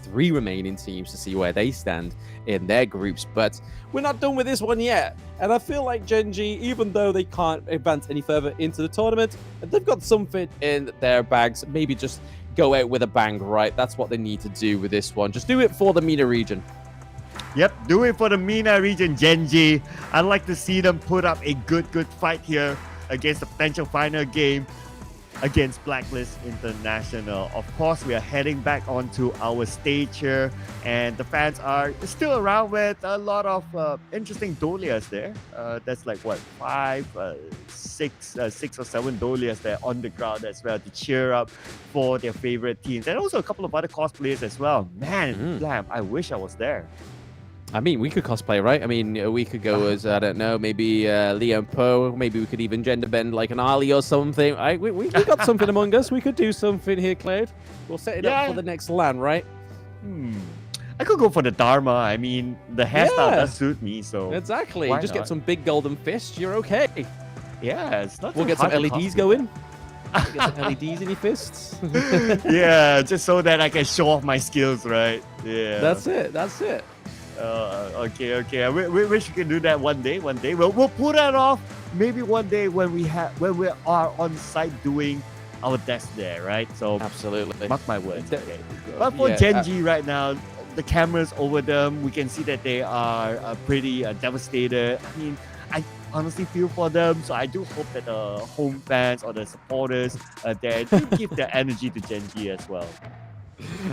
three remaining teams to see where they stand in their groups. But we're not done with this one yet, and I feel like Gen.G, even though they can't advance any further into the tournament, they've got something in their bags. Maybe just go out with a bang, right? That's what they need to do with this one. Just do it for the MENA region. Yep, do it for the MENA region, Gen.G. I'd like to see them put up a good fight here against the potential final game against Blacklist International. Of course, we are heading back onto our stage here, and the fans are still around with a lot of interesting Dolias there. That's like what, six or seven Dolias there on the ground as well to cheer up for their favorite teams, and also a couple of other cosplayers as well. Man, Blam, I wish I was there. I mean, we could cosplay, right? I mean, we could go as, I don't know, maybe Liam Poe. Maybe we could even gender bend like an Ali or something. We got something among us. We could do something here, Cloud. We'll set it up for the next LAN, right? I could go for the Dharma. I mean, the hairstyle does suit me, so... Exactly. Just get some big golden fists. You're okay. Yeah, it's not We'll get some LEDs going. Get some LEDs in your fists. Yeah, just so that I can show off my skills, right? Yeah. That's it. Okay. We wish we could do that one day. We'll put that off maybe one day when we are on site doing our desk there, right? So absolutely, mark my words. Okay. But for Gen.G right now, the cameras over them, we can see that they are pretty devastated. I mean, I honestly feel for them, so I do hope that the home fans or the supporters there do give their energy to Gen.G as well.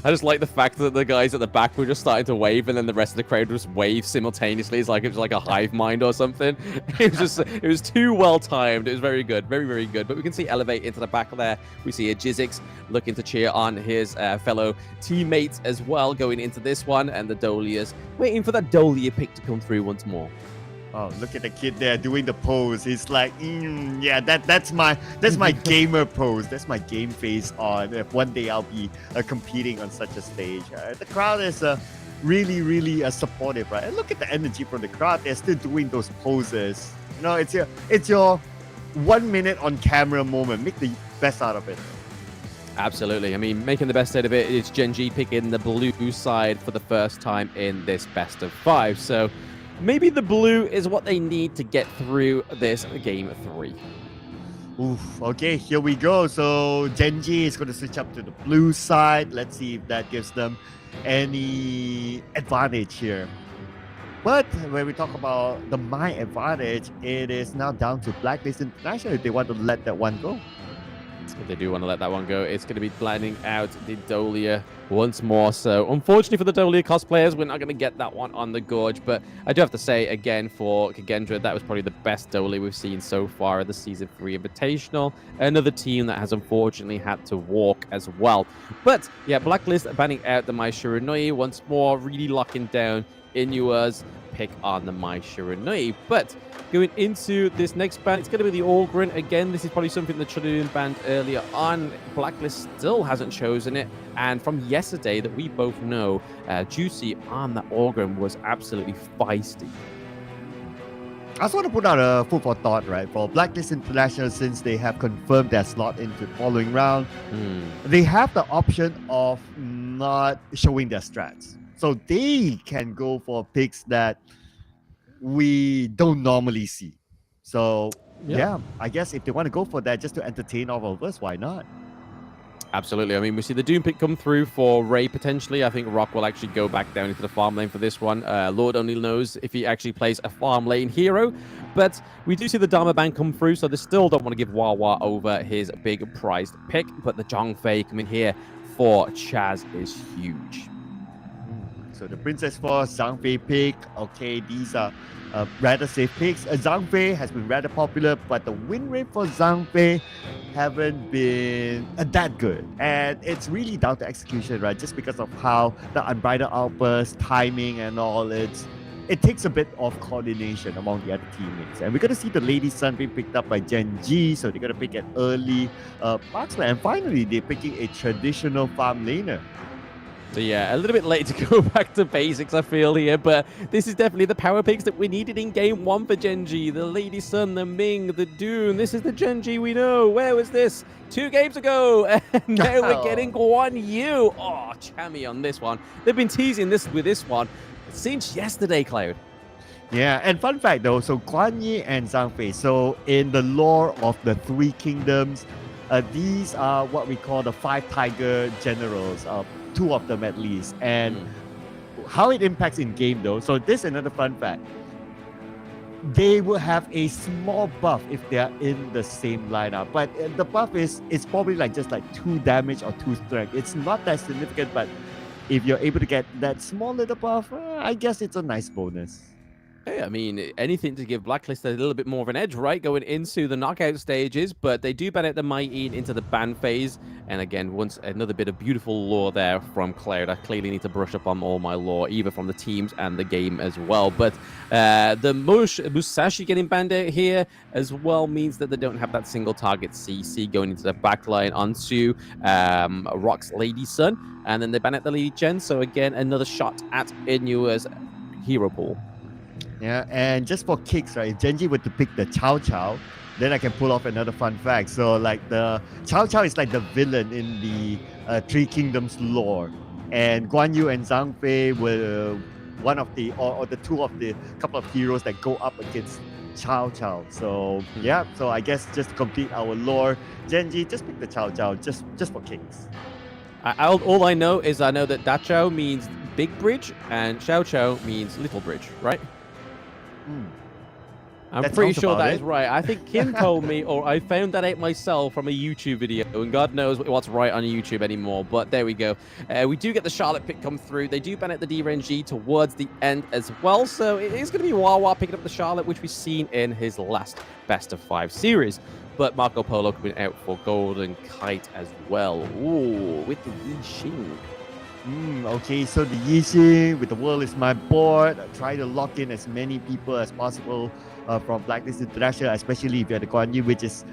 I just like the fact that the guys at the back were just starting to wave, and then the rest of the crowd just waved simultaneously. It's like it was like a hive mind or something. It was too well timed. It was very good, very good. But we can see Elevate into the back there. We see a Jizzix looking to cheer on his fellow teammates as well going into this one, and the Dolias waiting for that Dolia pick to come through once more. Oh, look at the kid there doing the pose. He's like, yeah, that's my gamer pose. That's my game face on. If one day I'll be competing on such a stage. The crowd is really supportive, right? And look at the energy from the crowd. They're still doing those poses. You know, it's your 1 minute on camera moment. Make the best out of it. Absolutely. I mean, making the best out of it is Gen.G picking the blue side for the first time in this best of 5. So maybe the blue is what they need to get through this game 3. Oof, okay, here we go. So Gen.G is going to switch up to the blue side. Let's see if that gives them any advantage here. But when we talk about the my advantage, it is now down to Blacklist International if they want to let that one go. If they do want to let that one go, it's going to be blending out the Dolia once more. So unfortunately for the Dolia cosplayers, we're not going to get that one on the Gorge. But I do have to say, again, for KAGENDRA, that was probably the best Dolia we've seen so far at the Season 3 Invitational. Another team that has unfortunately had to walk as well. But yeah, Blacklist banning out the Mai Shiranui once more, really locking down Inua's pick on the Mai Shiranui. But going into this next ban, it's going to be the Orgrin. Again, this is probably something that should have been banned earlier on. Blacklist still hasn't chosen it. And from yesterday that we both know, Juicy on that Orgrin was absolutely feisty. I just want to put out a food for thought, right? For Blacklist International, since they have confirmed their slot into the following round, they have the option of not showing their strats. So they can go for picks that we don't normally see. So yeah, I guess if they want to go for that just to entertain all of us, why not? Absolutely. I mean, we see the Doom pick come through for Ray potentially. I think Rock will actually go back down into the farm lane for this one. Lord only knows if he actually plays a farm lane hero. But we do see the Dharma ban come through, so they still don't want to give Wawa over his big prized pick. But the Zhongfei coming here for Chaz is huge. So the Princess Force, Zhangfei pick. Okay, these are rather safe picks. Zhangfei has been rather popular, but the win rate for Zhangfei haven't been that good. And it's really down to execution, right? Just because of how the unbridled outburst, timing and all, it takes a bit of coordination among the other teammates. And we're going to see the Lady Sun being picked up by Gen.G, so they're going to pick an early marksman. And finally, they're picking a traditional farm laner. So yeah, a little bit late to go back to basics, I feel here, but this is definitely the power picks that we needed in Game 1 for Gen.G. The Lady Sun, the Ming, the Dune. This is the Gen.G we know. Where was this? 2 games ago, and now we're getting Guan Yu. Oh, Chammy on this one. They've been teasing this with this one since yesterday, Cloud. Yeah, and fun fact though, so Guan Yi and Zhangfei, so in the lore of the 3 kingdoms, these are what we call the 5 tiger generals, 2 of them at least. And how it impacts in game though, so this is another fun fact. They will have a small buff if they are in the same lineup, but the buff is probably like just like 2 damage or 2 strength. It's not that significant, but if you're able to get that small little buff, I guess it's a nice bonus. Hey, I mean, anything to give Blacklist a little bit more of an edge, right? Going into the knockout stages, but they do ban out the Mighty into the ban phase. And again, once another bit of beautiful lore there from Cloud. I clearly need to brush up on all my lore, either from the teams and the game as well. But the Musashi getting banned out here as well means that they don't have that single target CC going into the backline onto Rock's Lady Sun. And then they ban out the Lady Jen. So again, another shot at Inua's hero pool. Yeah, and just for kicks, right? If Gen.G were to pick the Chow Chow, then I can pull off another fun fact. So, like the Chow Chow is like the villain in the 3 Kingdoms lore, and Guan Yu and Zhangfei were one of the or the 2 of the couple of heroes that go up against Chow Chow. So yeah, so I guess just to complete our lore, Gen.G just pick the Chow Chow just for kicks. All I know is I know that Dachao means big bridge and Xiao Chao means little bridge, right? I'm pretty sure that is right. I think Kim told me, or I found that out myself from a YouTube video, and God knows what's right on YouTube anymore, but there we go. We do get the Charlotte pick come through. They do ban out the Gen.G towards the end as well, so it is going to be Wawa picking up the Charlotte, which we've seen in his last Best of 5 series. But Marco Polo coming out for Golden Kite as well. Ooh, with the Yixing. Okay, so the Yixing with the world is my board. Try to lock in as many people as possible from Blacklist International, especially if you're the Guan Yu, which is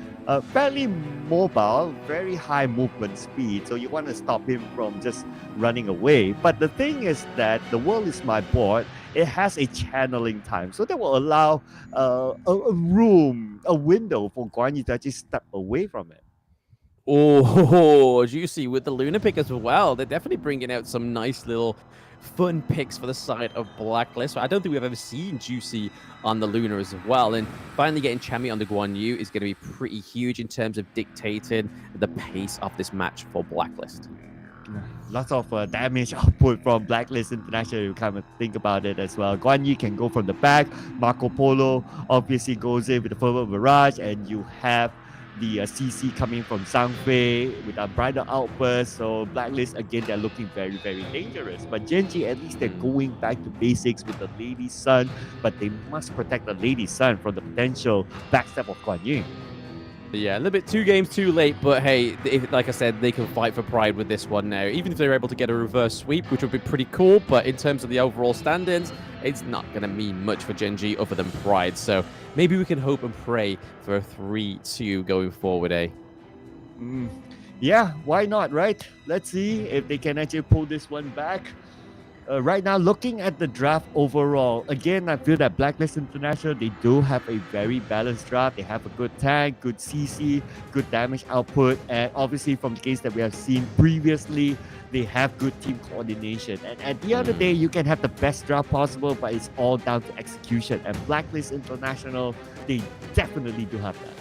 fairly mobile, very high movement speed. So you want to stop him from just running away. But the thing is that the world is my board. It has a channeling time, so that will allow a window for Guan Yu to actually step away from it. Oh, Juicy with the Luna pick as well. They're definitely bringing out some nice little fun picks for the side of Blacklist. I don't think we've ever seen Juicy on the Luna as well. And finally getting Chami on the Guan Yu is going to be pretty huge in terms of dictating the pace of this match for Blacklist. Lots of damage output from Blacklist International. You kind of think about it as well. Guan Yi can go from the back. Marco Polo obviously goes in with the Fervent Barrage, and you have the CC coming from Zhangfei with a Bridal Outburst. So Blacklist, again, they're looking very, very dangerous. But Gen.G, at least they're going back to basics with the Lady Sun, but they must protect the Lady Sun from the potential backstab of Guan Yu. Yeah, a little bit 2 games too late, but hey, like I said, they can fight for pride with this one now. Even if they're able to get a reverse sweep, which would be pretty cool, but in terms of the overall standings, it's not going to mean much for Gen.G other than pride. So maybe we can hope and pray for a 3-2 going forward, eh? Yeah, why not, right? Let's see if they can actually pull this one back. Right now, looking at the draft overall, again, I feel that Blacklist International, they do have a very balanced draft. They have a good tank, good CC, good damage output, and obviously from the games that we have seen previously, they have good team coordination. And at the end of the day, you can have the best draft possible, but it's all down to execution. And Blacklist International, they definitely do have that.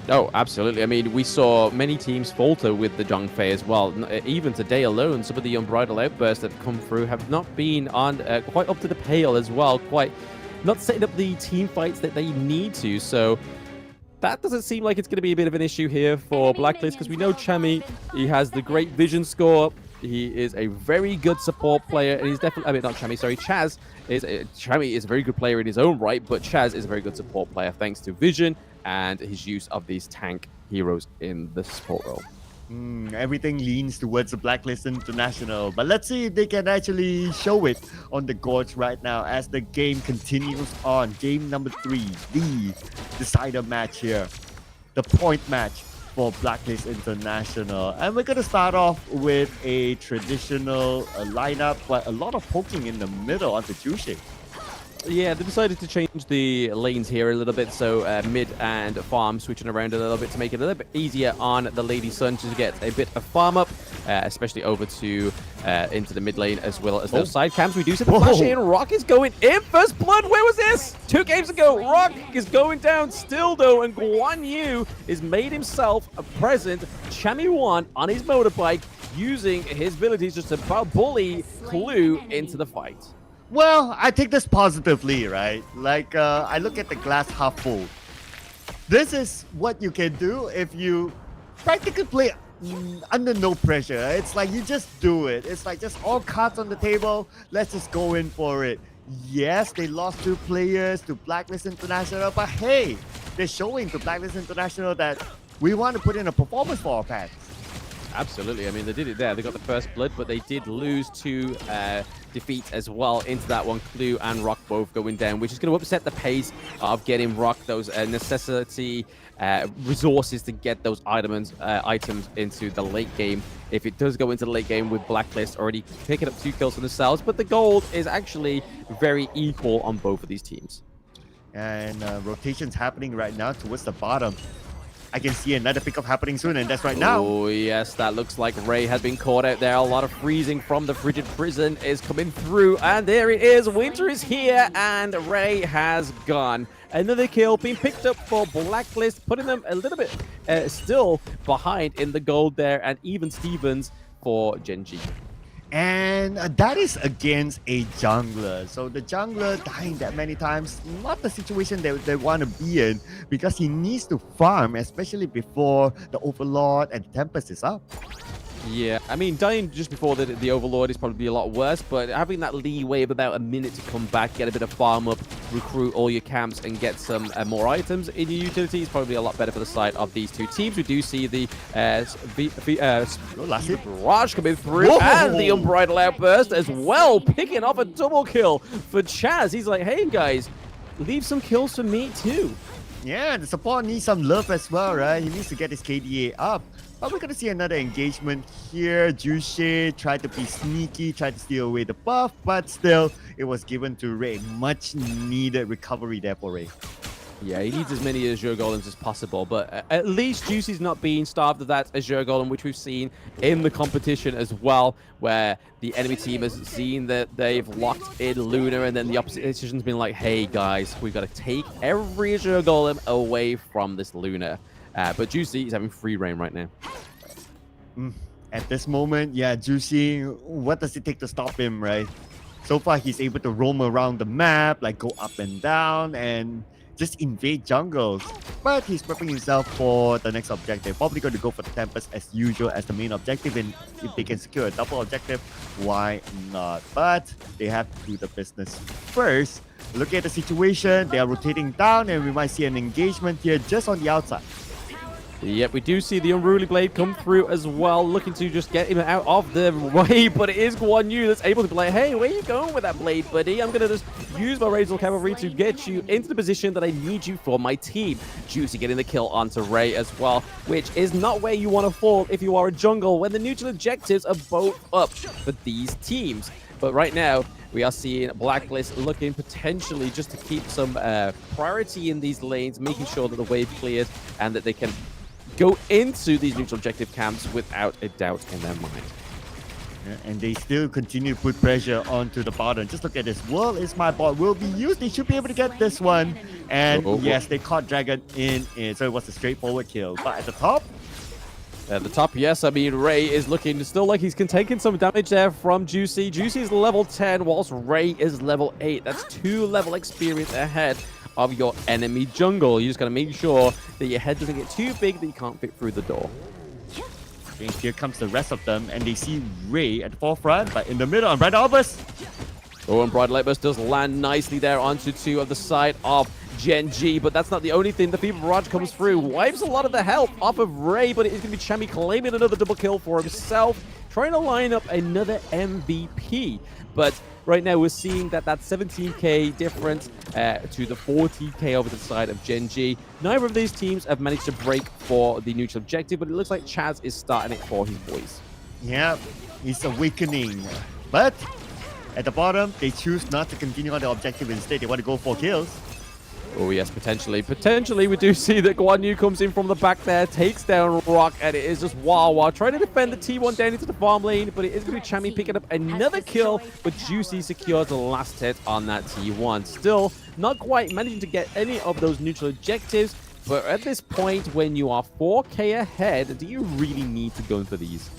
Oh, absolutely. I mean, we saw many teams falter with the Zhangfei as well. Even today alone, some of the Unbridled Outbursts that have come through have not been on quite up to the pale as well, quite not setting up the team fights that they need to. So that doesn't seem like it's going to be a bit of an issue here for Blacklist, because we know Chami, he has the great vision score. He is a very good support player, and he's definitely, I mean, not Chami, sorry, Chaz Chami is a very good player in his own right, but Chaz is a very good support player thanks to vision and his use of these tank heroes in the support role. Everything leans towards the Blacklist International, but let's see if they can actually show it on the Gorge right now as the game continues on. Game number 3, the decider match here, the point match for Blacklist International. And we're going to start off with a traditional lineup, but a lot of poking in the middle onto Juicy. Yeah, they decided to change the lanes here a little bit, so mid and farm switching around a little bit to make it a little bit easier on the Lady Sun to get a bit of farm up, especially over to into the mid lane, as well as those side cams. We do see the flash in. Rock is going in. First blood. Where was this? 2 games ago. Rock is going down still, though, and Guan Yu has made himself a present. Chami 1 on his motorbike, using his abilities just to bully Clue into the fight. Well, I take this positively, right? Like, I look at the glass half full. This is what you can do if you practically play under no pressure. It's like you just do it. It's like just all cards on the table. Let's just go in for it. Yes, they lost 2 players to Blacklist International, but hey, they're showing to Blacklist International that we want to put in a performance for our fans. Absolutely. I mean, they did it there. They got the first blood, but they did lose 2 defeats as well into that one. Clue and Rock both going down, which is going to upset the pace of getting Rock those necessity resources to get those items into the late game. If it does go into the late game with Blacklist already picking up 2 kills for themselves, but the gold is actually very equal on both of these teams. And rotations happening right now towards the bottom. I can see another pickup happening soon, and that's right now. Oh, yes, that looks like Ray has been caught out there. A lot of freezing from the Frigid Prison is coming through, and there it is. Winter is here, and Ray has gone. Another kill being picked up for Blacklist, putting them a little bit still behind in the gold there, and even Stevens for Gen.G. And that is against a jungler. So the jungler dying that many times, not the situation that they want to be in, because he needs to farm, especially before the Overlord and Tempest is up. Yeah, I mean, dying just before the Overlord is probably a lot worse, but having that leeway of about a minute to come back, get a bit of farm up, recruit all your camps, and get some more items in your utility is probably a lot better for the side of these 2 teams. We do see the Barrage coming through, and the Unbridled Outburst as well, picking off a double kill for Chaz. He's like, hey guys, leave some kills for me too. Yeah, the support needs some love as well, right? He needs to get his KDA up. But we're going to see another engagement here. Juicy tried to be sneaky, tried to steal away the buff, but still, it was given to Ray. Much needed recovery there for Ray. Yeah, he needs as many Azure Golems as possible, but at least Juicy's not being starved of that Azure Golem, which we've seen in the competition as well, where the enemy team has seen that they've locked in Luna, and then the opposite decision's been like, hey guys, we've got to take every Azure Golem away from this Luna. But Juicy is having free reign right now. At this moment, yeah, Juicy, what does it take to stop him, right? So far, he's able to roam around the map, like go up and down, and just invade jungles. But he's prepping himself for the next objective. Probably going to go for the Tempest as usual as the main objective. And if they can secure a double objective, why not? But they have to do the business first. Look at the situation. They are rotating down, and we might see an engagement here just on the outside. Yep, we do see the Unruly Blade come through as well, looking to just get him out of the way, but it is Guan Yu that's able to be like, hey, where are you going with that blade, buddy? I'm going to just use my Razor Cavalry to get you into the position that I need you for my team. Juicy getting the kill onto Ray as well, which is not where you want to fall if you are a jungle, when the neutral objectives are both up for these teams. But right now, we are seeing Blacklist looking potentially just to keep some priority in these lanes, making sure that the wave clears and that they can go into these neutral objective camps without a doubt in their mind. Yeah, and they still continue to put pressure onto the bottom. Just look at this. World is my bot will be used. They should be able to get this one. And yes, they caught Dragon in it. So it was a straightforward kill. But at the top, yes, I mean, Ray is looking still like he's taking some damage there from Juicy. Juicy is level 10, whilst Ray is level 8. That's 2 level experience ahead of your enemy jungle. You just got to make sure that your head doesn't get too big that you can't fit through the door. and here comes the rest of them, and they see Ray at the forefront, but in the middle, on Bright Outburst. Oh, and Bright Outburst does land nicely there onto two of the side of Gen.G, but that's not the only thing. The Fever Barrage comes through, wipes a lot of the health off of Ray, but it is going to be Chami claiming another double kill for himself, trying to line up another MVP. But right now we're seeing that 17k difference to the 40k over the side of Gen.G. Neither of these teams have managed to break for the neutral objective, but it looks like Chaz is starting it for his boys. Yeah, he's awakening. But at the bottom, they choose not to continue on the objective. Instead, they want to go for kills. Oh yes, potentially. Potentially, we do see that Guan Yu comes in from the back there, takes down Rock, and it is just Wawa trying to defend the T1 down into the farm lane, but it is going to be Chami picking up another kill, but Juicy secures the last hit on that T1. Still, not quite managing to get any of those neutral objectives, but at this point, when you are 4k ahead, do you really need to go for these?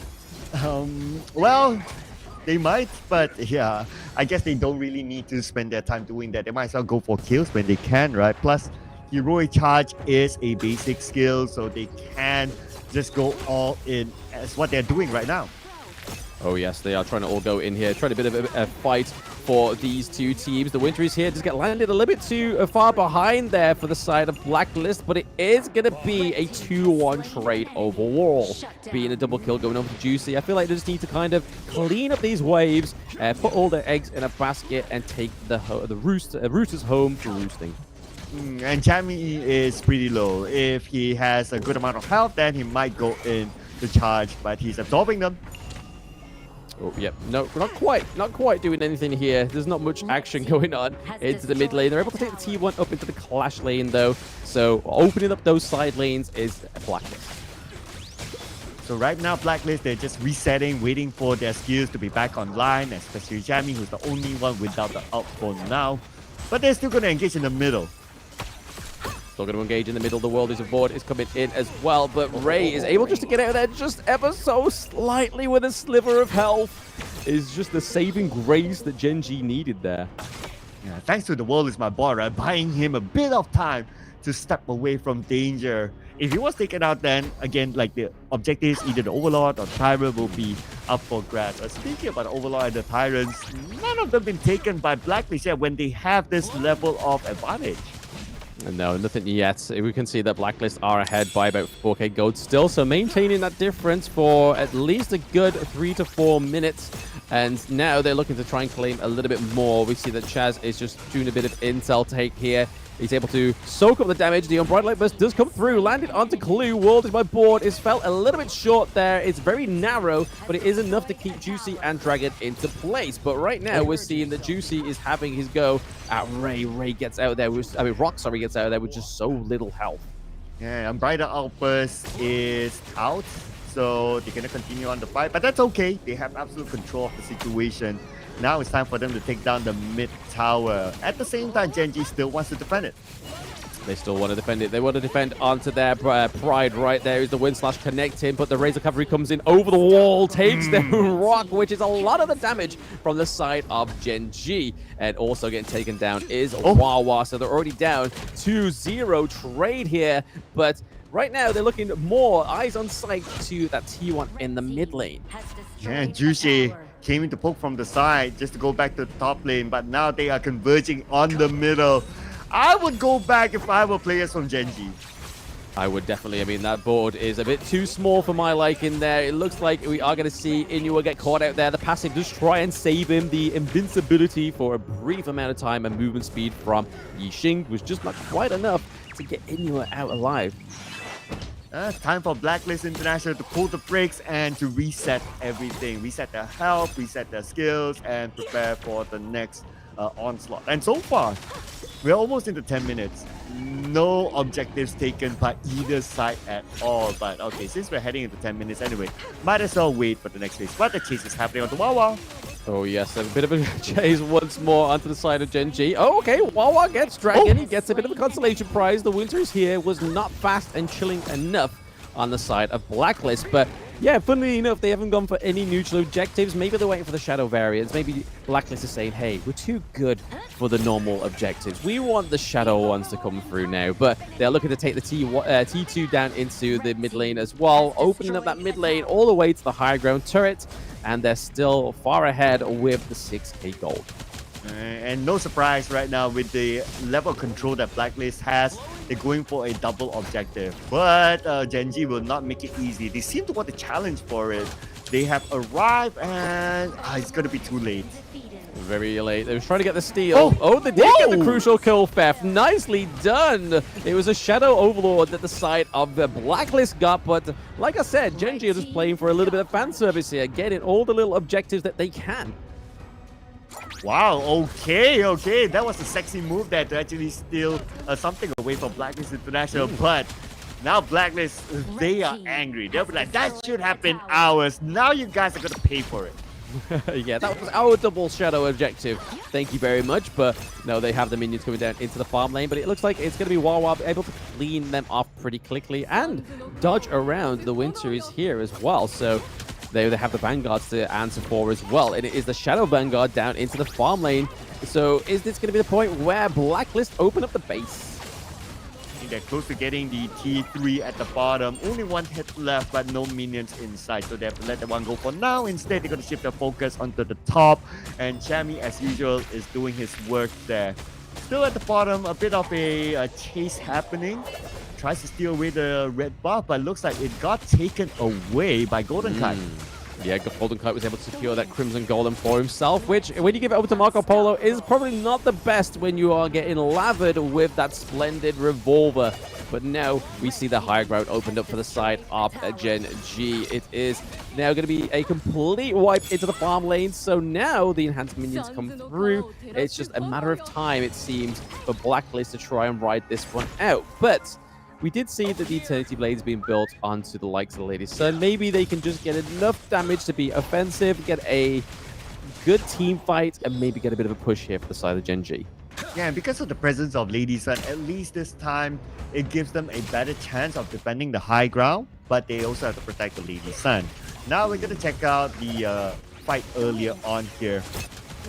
Well, they might, but yeah, I guess they don't really need to spend their time doing that. They might as well go for kills when they can, right? Plus, Heroic Charge is a basic skill, so they can just go all in as what they're doing right now. Oh yes, they are trying to all go in here, trying a bit of a fight for these two teams. The Winter is here, just get landed a little bit too far behind there for the side of Blacklist, but it is going to be a 2-1 trade overall. Being a double kill going over to Juicy. I feel like they just need to kind of clean up these waves, put all their eggs in a basket, and take the roosters home for roosting. And Chami is pretty low. If he has a good amount of health, then he might go in to charge, but he's absorbing them. Oh, yep. No, not quite doing anything here. There's not much action going on into the mid lane. They're able to take the T1 up into the Clash lane, though. So opening up those side lanes is Blacklist. So right now, Blacklist, they're just resetting, waiting for their skills to be back online, especially Chami, who's the only one without the ult for now. But they're still going to engage in the middle. Still going to engage in the middle. The World is aboard is coming in as well, but Ray is able just to get out of there just ever so slightly with a sliver of health. Is just the saving grace that Gen.G needed there. Yeah, thanks to the World is my boy, right? Buying him a bit of time to step away from danger. If he was taken out, then again, like the objectives, either the Overlord or the Tyrant will be up for grabs. Speaking about the Overlord and the Tyrants, none of them been taken by Blacklist yet when they have this level of advantage. No, nothing yet. We can see that Blacklist are ahead by about 4k gold still, so maintaining that difference for at least a good 3 to 4 minutes And now they're looking to try and claim a little bit more. We see that Chaz is just doing a bit of intel take here. He's able to soak up the damage. The Unbridled Light Burst does come through, landed onto Clue. World is my board. Is felt a little bit short there. It's very narrow, but it is enough to keep Juicy and Dragon into place. But right now, we're seeing that Juicy is having his go at Ray. Ray gets out there with, Rock, sorry, gets out there with just so little health. Yeah, Unbridled Outburst is out, so they're going to continue on the fight. But that's okay. They have absolute control of the situation. Now it's time for them to take down the mid tower. At the same time, Gen.G still wants to defend it. They still want to defend it. They want to defend onto their pride right there. Is the win slash connecting, but the Razor Cavalry comes in over the wall, takes down Rock, which is a lot of the damage from the side of Gen.G. And also getting taken down is Wawa. So they're already down 2-0 trade here. But right now, they're looking more eyes on sight to that T1 in the mid lane. Yeah, Juicy came in to poke from the side just to go back to the top lane, but now they are converging on the middle. I would go back if I were players from Gen.G. I would definitely. I mean, that board is a bit too small for my liking there. It looks like we are going to see Inua get caught out there. The passive does try and save him. The invincibility for a brief amount of time and movement speed from Yixing was just not quite enough to get Inua out alive. It's time for Blacklist International to pull the brakes and to reset everything. Reset their health, reset their skills, and prepare for the next onslaught. And so far, we're almost into 10 minutes. No objectives taken by either side at all. But okay, since we're heading into 10 minutes anyway, might as well wait for the next phase. But the chase is happening on the Wawa. Oh yes, a bit of a chase once more onto the side of Gen.G. Oh, okay, Wawa gets Dragon. He gets a bit of a consolation prize. The Winters here was not fast and chilling enough on the side of Blacklist. But yeah, funnily enough, they haven't gone for any neutral objectives. Maybe they're waiting for the Shadow variants. Maybe Blacklist is saying, hey, we're too good for the normal objectives. We want the Shadow ones to come through now. But they're looking to take the T2 down into the mid lane as well, opening up that mid lane all the way to the high ground turret. And they're still far ahead with the 6k gold. And no surprise right now with the level of control that Blacklist has, they're going for a double objective. But Gen.G will not make it easy. They seem to want to challenge for it. They have arrived and it's going to be too late. Very late. They were trying to get the steal. Oh, they did get the crucial kill, Theft. Nicely done. It was a Shadow Overlord that the side of the Blacklist got. But like I said, Gen.G are just playing for a little bit of fan service here, getting all the little objectives that they can. Wow, okay. That was a sexy move there to actually steal something away from Blacklist International. But now Blacklist, they are angry. They'll be like, that should have been ours. Now you guys are going to pay for it. Yeah, that was our double Shadow objective. Thank you very much. But no, they have the minions coming down into the farm lane. But it looks like it's going to be Wawa able to clean them off pretty quickly and dodge around the Winters here as well. So they have the Vanguards to answer for as well. And it is the Shadow Vanguard down into the farm lane. So is this going to be the point where Blacklist open up the base? They're close to getting the T3 at the bottom. Only one hit left, but no minions inside. So they have to let that one go for now. Instead, they're going to shift their focus onto the top. And Chami, as usual, is doing his work there. Still at the bottom, a bit of a chase happening. Tries to steal away the red buff, but looks like it got taken away by Golden Kite. Yeah, Golden Kite was able to secure that Crimson Golem for himself, which, when you give it over to Marco Polo, is probably not the best when you are getting lathered with that splendid revolver. But now we see the high ground opened up for the side of Gen.G. It is now going to be a complete wipe into the farm lane. So now the enhanced minions come through. It's just a matter of time, it seems, for Blacklist to try and ride this one out. But we did see that the Eternity Blades being built onto the likes of the Lady Sun. Maybe they can just get enough damage to be offensive, get a good team fight, and maybe get a bit of a push here for the side of Gen.G. Yeah, and because of the presence of Lady Sun, at least this time, it gives them a better chance of defending the high ground, but they also have to protect the Lady Sun. Now we're going to check out the fight earlier on here.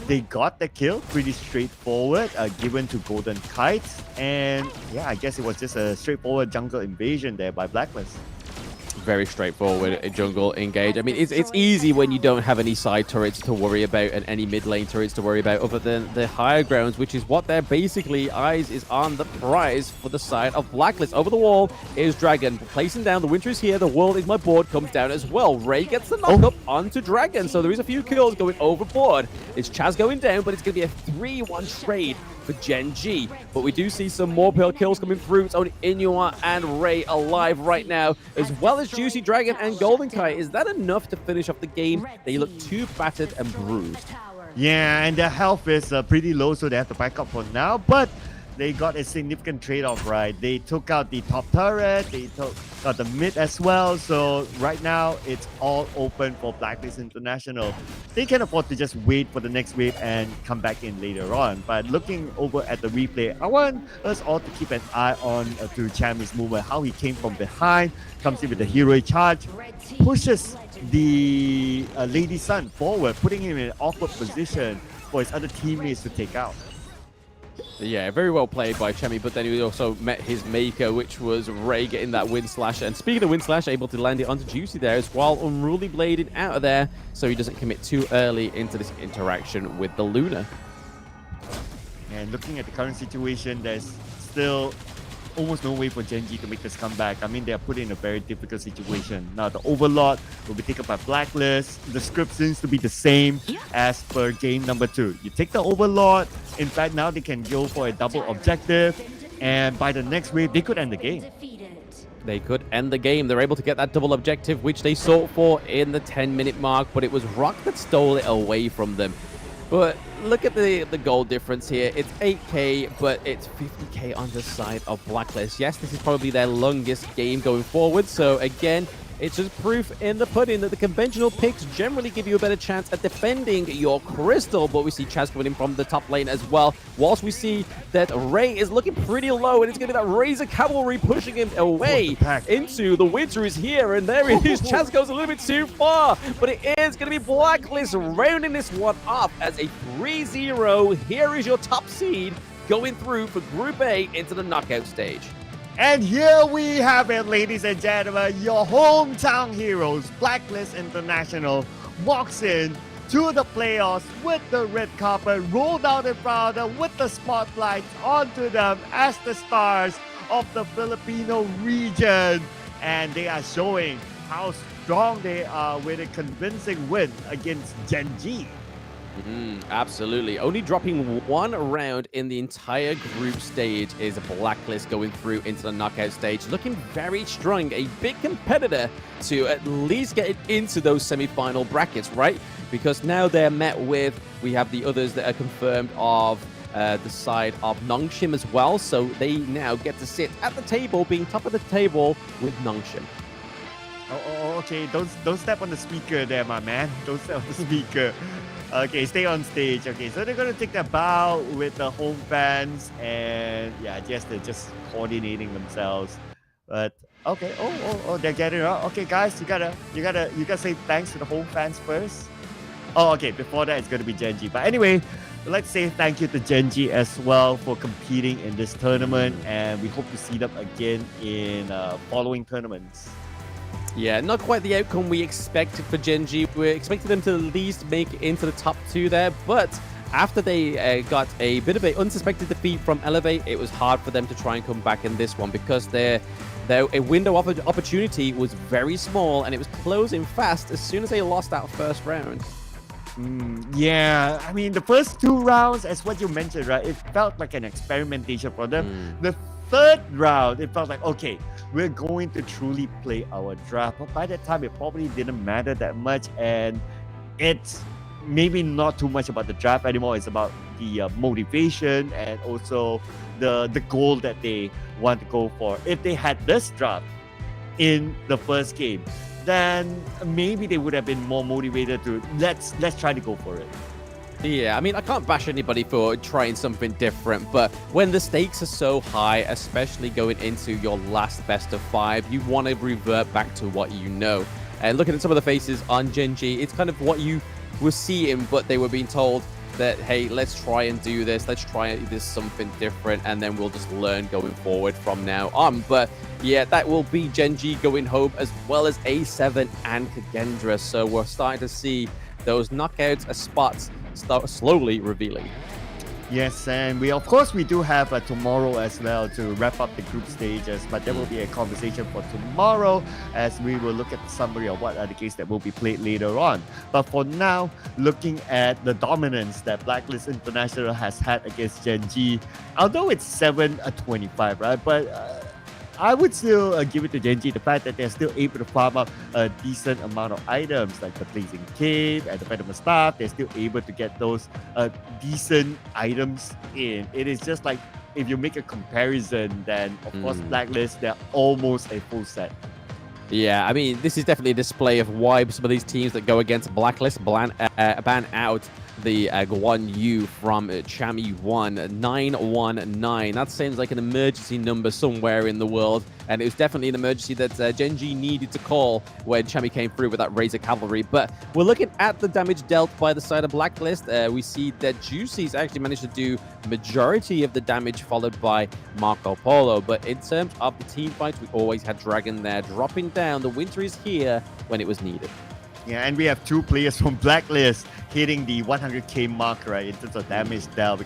They got the kill, pretty straightforward, given to Golden Kites. And yeah, I guess it was just a straightforward jungle invasion there by Blacklist. very straightforward jungle engage. I mean, it's easy when you don't have any side turrets to worry about and any mid lane turrets to worry about other than the higher grounds, which is what they're basically eyes is on the prize for the side of Blacklist. Over the wall is Dragon. Placing down, the winter is here, the world is my board, comes down as well. Ray gets the knock up onto Dragon, so there is a few kills going overboard. It's Chaz going down, but it's going to be a 3-1 trade for Gen.G. But we do see some more kills coming through. It's only Inua and Ray alive right now, as well as Juicy Dragon and Golden Kai. Is that enough to finish off the game? They look too battered and bruised. Yeah, and their health is pretty low, so they have to back up for now. But they got a significant trade-off, right? They took out the top turret, they took out the mid as well. So right now, it's all open for Blacklist International. They can afford to just wait for the next wave and come back in later on. But looking over at the replay, I want us all to keep an eye on to Chammy's movement, how he came from behind, comes in with the heroic charge, pushes the Lady Sun forward, putting him in an awkward position for his other teammates to take out. Yeah, very well played by Chemi, but then he also met his maker, which was Ray getting that wind slash. And speaking of wind slash, able to land it onto Juicy there as well, unruly bladed out of there, so he doesn't commit too early into this interaction with the Luna. And looking at the current situation, there's still almost no way for Gen.G to make this comeback. I mean, they are put in a very difficult situation. Now, the Overlord will be taken by Blacklist. The script seems to be the same as per game number 2. You take the Overlord. In fact, now they can go for a double objective. And by the next wave, they could end the game. They could end the game. They're able to get that double objective, which they sought for in the 10-minute mark, but it was Rock that stole it away from them. But look at the goal difference here. It's 8k, but it's 50k on the side of Blacklist. Yes, this is probably their longest game going forward. So again, it's just proof in the pudding that the conventional picks generally give you a better chance at defending your crystal. But we see Chaz coming in from the top lane as well. Whilst we see that Ray is looking pretty low, and it's going to be that Razor Cavalry pushing him away into the winter is here. And there it is. Chaz goes a little bit too far, but it is going to be Blacklist rounding this one off as a 3-0. Here is your top seed going through for Group A into the knockout stage. And here we have it, ladies and gentlemen. Your hometown heroes, Blacklist International, walks in to the playoffs with the red carpet rolled out in front of them with the spotlights onto them as the stars of the Filipino region. And they are showing how strong they are with a convincing win against Gen.G. Absolutely. Only dropping one round in the entire group stage is Blacklist going through into the knockout stage. Looking very strong. A big competitor to at least get into those semi-final brackets, right? Because now they're met with, we have the others that are confirmed of the side of Nongshim as well. So they now get to sit at the table, being top of the table with Nongshim. Oh, okay. Don't step on the speaker there, my man. Don't step on the speaker. Okay, stay on stage. Okay, so they're gonna take their bow with the home fans, and yeah, they're just coordinating themselves. But okay, oh, they're getting up. Okay, guys, you gotta say thanks to the home fans first. Oh, okay. Before that, it's gonna be Gen.G. But anyway, let's say thank you to Gen.G as well for competing in this tournament, and we hope to see them again in following tournaments. Yeah, not quite the outcome we expected for Gen.G. We expected them to at least make it into the top 2 there, but after they got a bit of an unsuspected defeat from Elevate, it was hard for them to try and come back in this one because their window of opportunity was very small and it was closing fast as soon as they lost that first round. Yeah, I mean, the first 2 rounds, as what you mentioned, right, it felt like an experimentation for them. The third round, it felt like, okay, we're going to truly play our draft. But by that time, it probably didn't matter that much. And it's maybe not too much about the draft anymore. It's about the motivation and also the goal that they want to go for. If they had this draft in the first game, then maybe they would have been more motivated to let's try to go for it. Yeah, I mean, I can't bash anybody for trying something different, but when the stakes are so high, especially going into your last best of 5, you want to revert back to what you know. And looking at some of the faces on Gen.G, it's kind of what you were seeing, but they were being told, that, hey, let's try and do this. Let's try this something different, and then we'll just learn going forward from now on. But yeah, that will be Gen.G going home, as well as A7 and KAGENDRA. So we're starting to see those knockouts spots start slowly revealing. Yes, and of course we do have tomorrow as well to wrap up the group stages, but there will be a conversation for tomorrow as we will look at the summary of what are the games that will be played later on. But for now, looking at the dominance that Blacklist International has had against Gen.G, although it's 7-25, right? But I would still give it to Gen.G the fact that they're still able to farm up a decent amount of items like the Blazing Cape and the Venomous Staff. They're still able to get those decent items in. It is just like if you make a comparison, then of course Blacklist, they're almost a full set. Yeah, I mean, this is definitely a display of why some of these teams that go against Blacklist ban out the Guan Yu from Chami 1, 919. That seems like an emergency number somewhere in the world, and it was definitely an emergency that Gen.G needed to call when Chami came through with that Razor Cavalry. But we're looking at the damage dealt by the side of Blacklist. We see that Juicy's actually managed to do majority of the damage, followed by Marco Polo. But in terms of the team fights, we always had Dragon there dropping down. The winter is here when it was needed. Yeah, and we have two players from Blacklist hitting the 100k mark, right, in terms of damage dealt.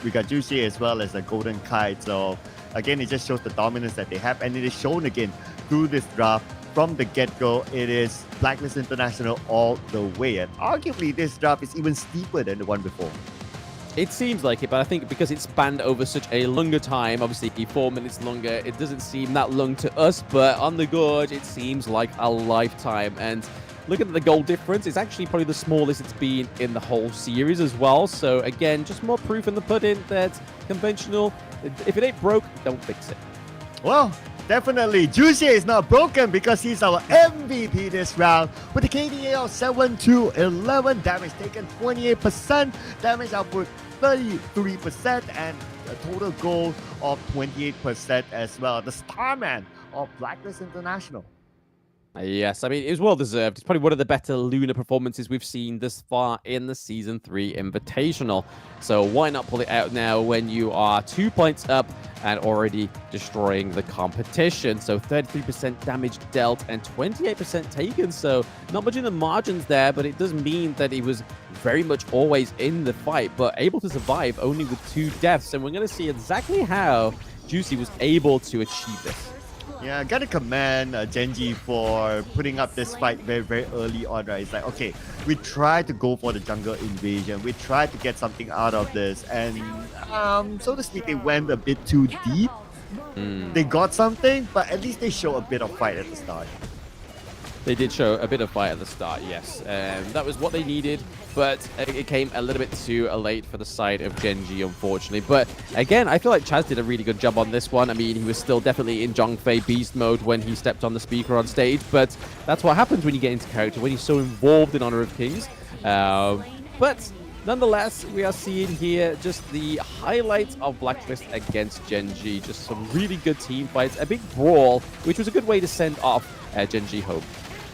We got Juicy as well as a Golden Kite. So again, it just shows the dominance that they have, and it is shown again through this draft. From the get-go, it is Blacklist International all the way, and arguably this draft is even steeper than the one before. It seems like it, but I think because it's spanned over such a longer time, obviously 4 minutes longer, it doesn't seem that long to us, but on the Gorge, it seems like a lifetime. And looking at the goal difference, it's actually probably the smallest it's been in the whole series as well. So again, just more proof in the pudding that conventional, if it ain't broke, don't fix it. Well, definitely, Juicy is not broken because he's our MVP this round with a KDA of 7-11, damage taken 28%, damage output 33%, and a total goal of 28% as well. The Starman of Blacklist International. Yes, I mean, it was well-deserved. It's probably one of the better Luna performances we've seen this far in the Season 3 Invitational. So why not pull it out now when you are 2 points up and already destroying the competition? So 33% damage dealt and 28% taken. So not much in the margins there, but it does mean that he was very much always in the fight, but able to survive only with 2 deaths. And we're going to see exactly how Juicy was able to achieve this. Yeah, I gotta commend Gen.G for putting up this fight very, very early on, right? It's like, okay, we tried to go for the jungle invasion. We tried to get something out of this. And so to speak, they went a bit too deep. They got something, but at least they show a bit of fight at the start. They did show a bit of fight at the start, yes. That was what they needed, but it came a little bit too late for the side of Gen.G, unfortunately. But again, I feel like Chaz did a really good job on this one. I mean, he was still definitely in Zhongfei beast mode when he stepped on the speaker on stage, but that's what happens when you get into character, when you're so involved in Honor of Kings. But nonetheless, we are seeing here just the highlights of Blacklist against Gen.G. Just some really good team fights, a big brawl, which was a good way to send off Gen.G home.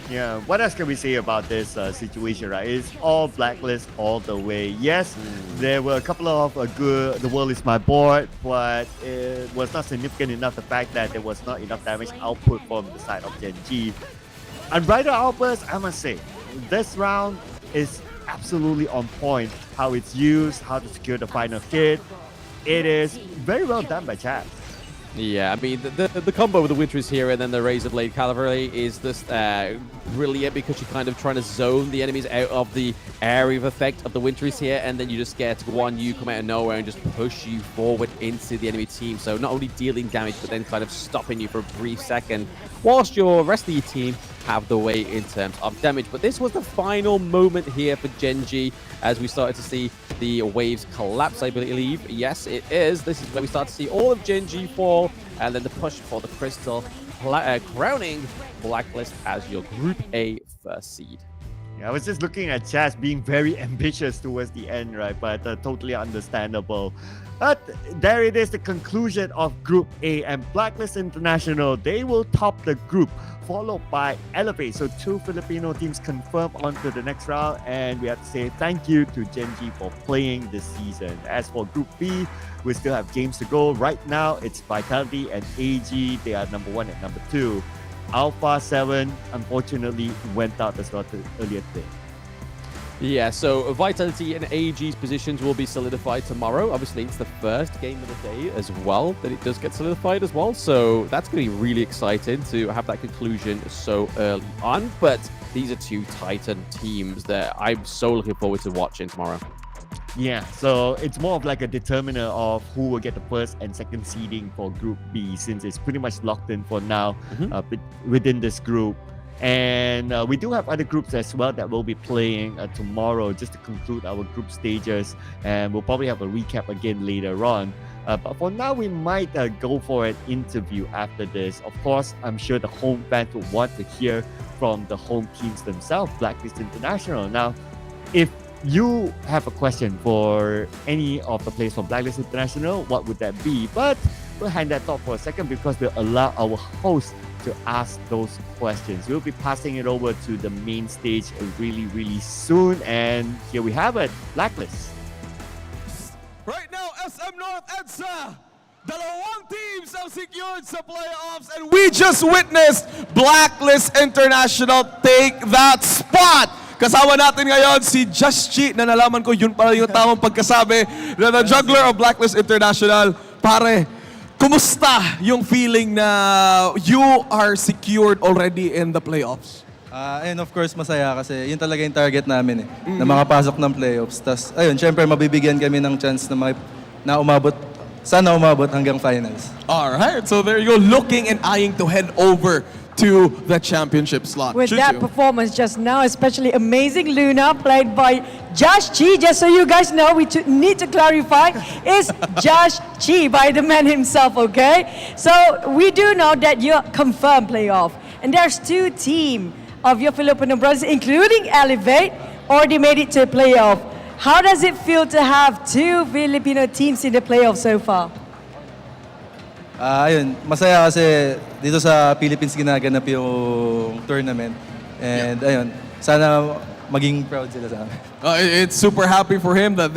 Yeah, what else can we say about this situation, right? It's all Blacklist all the way. Yes, there were a couple of good The World Is My Board, but it was not significant enough, the fact that there was not enough damage output from the side of Gen.G. And Rider Outburst, I must say, this round is absolutely on point. How it's used, how to secure the final kit. It is very well done by Chaz. Yeah, I mean, the combo with the Winter is here and then the Razor Blade Cavalry is just brilliant because you're kind of trying to zone the enemies out of the area of effect of the Winter is here, and then you just get Guan Yu come out of nowhere and just push you forward into the enemy team. So not only dealing damage, but then kind of stopping you for a brief second, whilst your rest of your team have the way in terms of damage. But this was the final moment here for Gen.G as we started to see the waves collapse, I believe. Yes, it is. This is where we start to see all of Gen.G fall, and then the push for the crystal, crowning Blacklist as your Group A first seed. Yeah, I was just looking at Chaz being very ambitious towards the end, right? But totally understandable. But there it is, the conclusion of Group A, and Blacklist International, they will top the group, followed by Elevate. So 2 Filipino teams confirmed onto the next round, and we have to say thank you to Gen.G for playing this season. As for Group B, we still have games to go. Right now, it's Vitality and AG. They are number 1 and number 2. Alpha 7, unfortunately, went out as well earlier today. Yeah, so Vitality and AG's positions will be solidified tomorrow. Obviously, it's the first game of the day as well that it does get solidified as well. So that's going to be really exciting to have that conclusion so early on. But these are 2 Titan teams that I'm so looking forward to watching tomorrow. Yeah, so it's more of like a determiner of who will get the first and second seeding for Group B, since it's pretty much locked in for now within this group. And we do have other groups as well that will be playing tomorrow just to conclude our group stages, and we'll probably have a recap again later on. But for now, we might go for an interview after this. Of course, I'm sure the home fans would want to hear from the home teams themselves, Blacklist International. Now, if you have a question for any of the players from Blacklist International, what would that be? But we'll hand that thought for a second because we'll allow our host to ask those questions. We'll be passing it over to the main stage really soon. And here we have it, Blacklist. Right now, SM North EDSA, dalawang teams have secured sa playoffs, and we just witnessed Blacklist International take that spot. Kasama natin ngayon si Gen.G na nalaman ko yun pala yung tamang pagkasabi na the juggler of Blacklist International. Pare, kumusta yung feeling na you are secured already in the playoffs? And of course, masaya kasi yun talaga yung target namin na makapasok ng playoffs. Tapos, ayun, syempre mabibigyan kami ng chance na umabot, sana umabot hanggang finals. Alright, so there you go, looking and eyeing to head over to the championship slot. With Should that you? performance just now, especially amazing Luna, played by Gen.G. Just so you guys know, we need to clarify, is Gen.G by the man himself, okay? So we do know that you're confirmed playoff. And there's 2 teams of your Filipino brothers, including Elevate, already made it to playoff. How does it feel to have 2 Filipino teams in the playoff so far? Ayun, masaya kasi dito sa Philippines ginaganap yung tournament. And ayun, sana maging proud sila sa amin. It's super happy for him that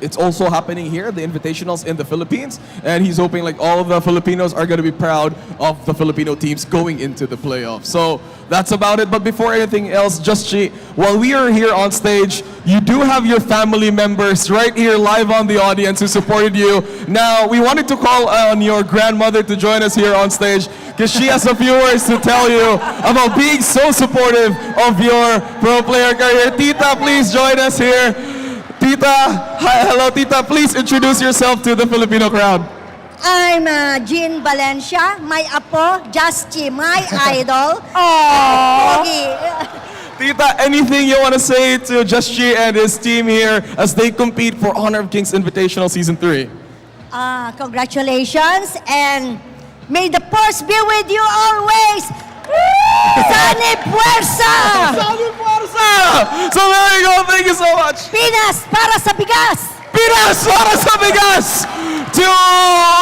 it's also happening here, the Invitationals in the Philippines, and he's hoping like all of the Filipinos are going to be proud of the Filipino teams going into the playoffs. So that's about it. But before anything else, Gen.G, while we are here on stage, you do have your family members right here live on the audience who supported you. Now, we wanted to call on your grandmother to join us here on stage because she has a few words to tell you about being so supportive of your pro player career. Tita, please join us here. Tita, hi, hello Tita, please introduce yourself to the Filipino crowd. I'm Jean Valencia, my apo, Gen.G, my idol. Pogi. Tita, anything you want to say to Gen.G and his team here as they compete for Honor of Kings Invitational Season 3? Congratulations, and may the force be with you always. Sani Puersa! Salud Fuerza! So there you go, thank you so much. Pinas para sa bigas! Pinas para sa bigas! To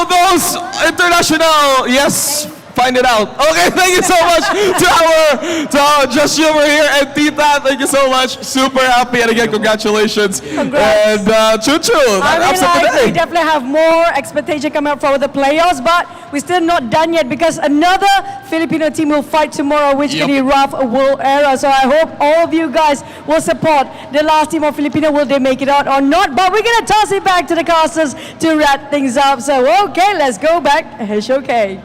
those international, yes, find it out. Okay, thank you so much to our Gen.G over here, and Tita, thank you so much. Super happy, and again, congratulations. Congrats. And Chuchu, that wraps up We today. definitely have more expectation coming up for the playoffs, but we're still not done yet because another Filipino team will fight tomorrow, which is the Rough World Era. So I hope all of you guys will support the last team of Filipino. Will they make it out or not? But we're gonna toss it back to the casters to wrap things up. So okay, let's go back. Okay.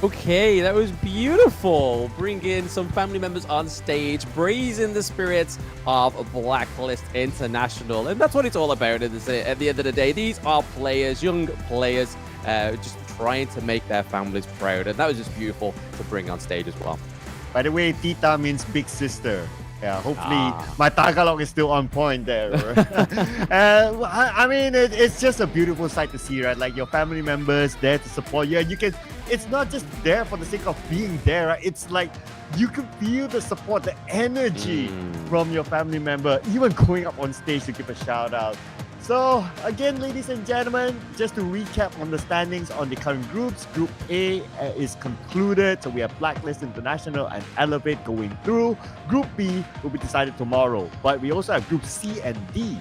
Okay, that was beautiful. Bring in some family members on stage, brazen the spirits of Blacklist International. And that's what it's all about at the end of the day. These are players, young players, just trying to make their families proud. And that was just beautiful to bring on stage as well. By the way, Tita means big sister. Yeah, hopefully my Tagalog is still on point there. I mean, it's just a beautiful sight to see, right? Like your family members there to support you. And you can it's not just there for the sake of being there, right? It's like you can feel the support, the energy from your family member, even going up on stage to give a shout out. So again, ladies and gentlemen, just to recap on the standings on the current groups, Group A is concluded. So we have Blacklist, Invitational, and Elevate going through. Group B will be decided tomorrow. But we also have Group C and D.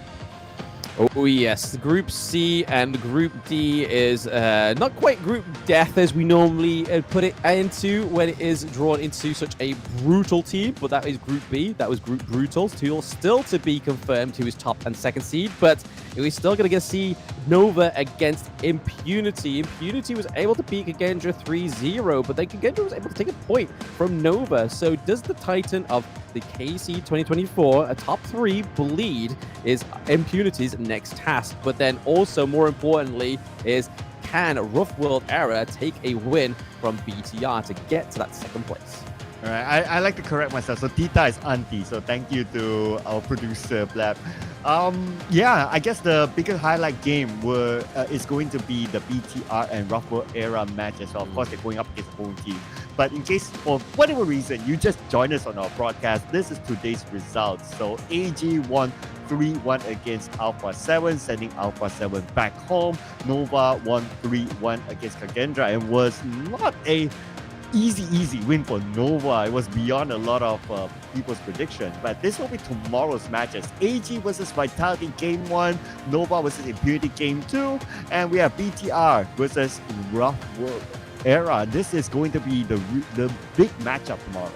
Oh yes, Group C and Group D is not quite Group Death as we normally put it into when it is drawn into such a brutal team, but that is Group B. That was Group Brutal. Still to be confirmed who is top and second seed, but we're still going to see Nova against Impunity. Impunity was able to beat KAGENDRA 3-0, but then KAGENDRA was able to take a point from Nova. So does the Titan of the KC 2024, a top 3 bleed, is Impunity's next task. But then also, more importantly, is can Rough World Era take a win from BTR to get to that second place? All right, I like to correct myself. So Tita is auntie. So thank you to our producer, Blab. Yeah, I guess the biggest highlight game is going to be the BTR and Rough World Era match as well. Of course, they're going up against their own team. But in case, for whatever reason, you just joined us on our broadcast, this is today's results. So AG won 3-1 against Alpha 7, sending Alpha 7 back home. Nova won 3-1 against KAGENDRA and was not a easy win for Nova. It was beyond a lot of people's prediction. But this will be tomorrow's matches. AG versus Vitality Game 1, Nova versus Impunity Game 2, and we have BTR versus Rough World Era. This is going to be the big matchup tomorrow.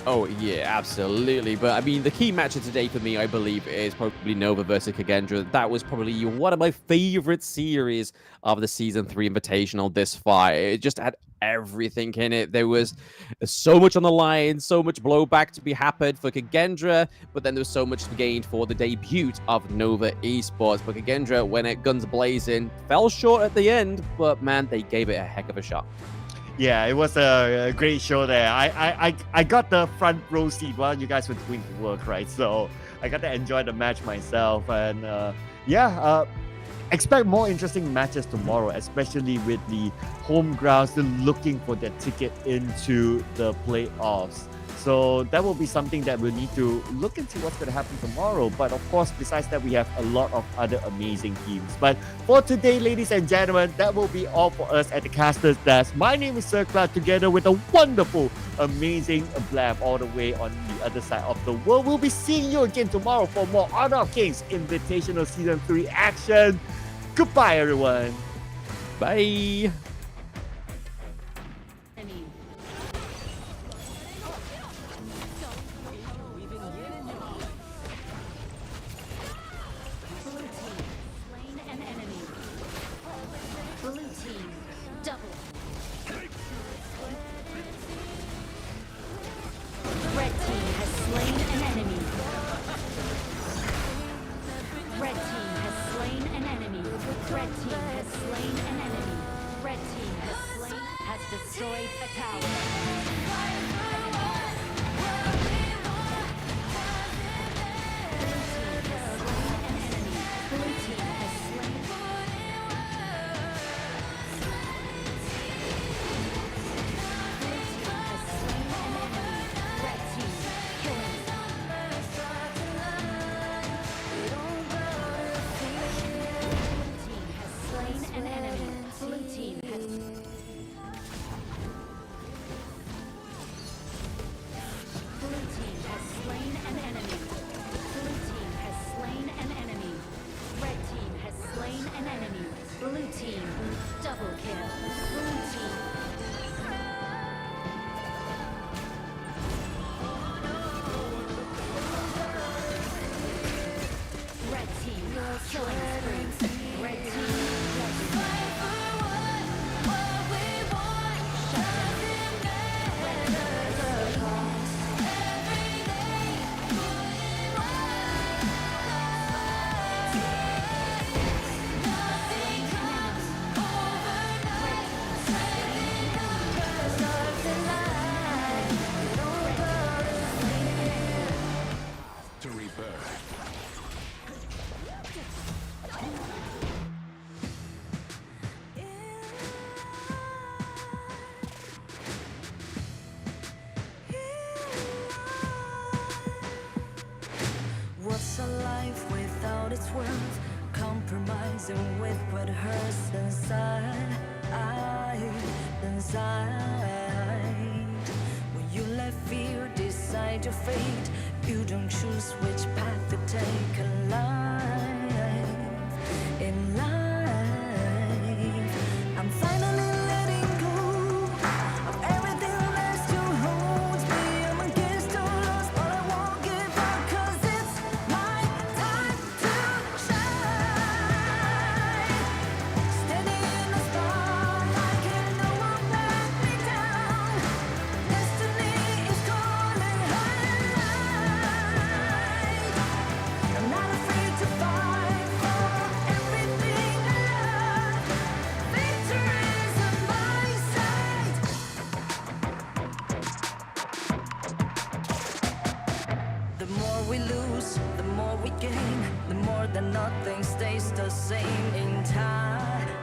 Oh, yeah, absolutely. But I mean, the key match of today for me, I believe, is probably Nova versus KAGENDRA. That was probably one of my favorite series of the Season 3 Invitational this far. It just had everything in it. There was so much on the line, so much blowback to be happened for KAGENDRA, but then there was so much gained for the debut of Nova Esports. But KAGENDRA, when it guns blazing, fell short at the end, but man, they gave it a heck of a shot. Yeah, it was a great show there. I got the front row seat while you guys were doing the work, right? So I got to enjoy the match myself. And expect more interesting matches tomorrow, especially with the home grounds still looking for their ticket into the playoffs. So that will be something that we'll need to look and see what's going to happen tomorrow. But of course, besides that, we have a lot of other amazing teams. But for today, ladies and gentlemen, that will be all for us at the Caster's Desk. My name is Sir Cloud, together with a wonderful, amazing Blab all the way on the other side of the world. We'll be seeing you again tomorrow for more Honor of Kings Invitational Season 3 action. Goodbye, everyone. Bye. Destroyed a tower. what it's worth, compromising with what hurts inside. When you let fear decide your fate, you don't choose which path to take in life. In life, I'm finally letting go of everything that still holds me. I'm against all odds, but I won't give up, 'cause it's my time to shine. Standing in the spotlight, can no one let me down. Destiny is calling high. I'm not afraid to fight for everything I love. Victory's on my side. The more we lose, the more we gain. The more that nothing stays the same in time.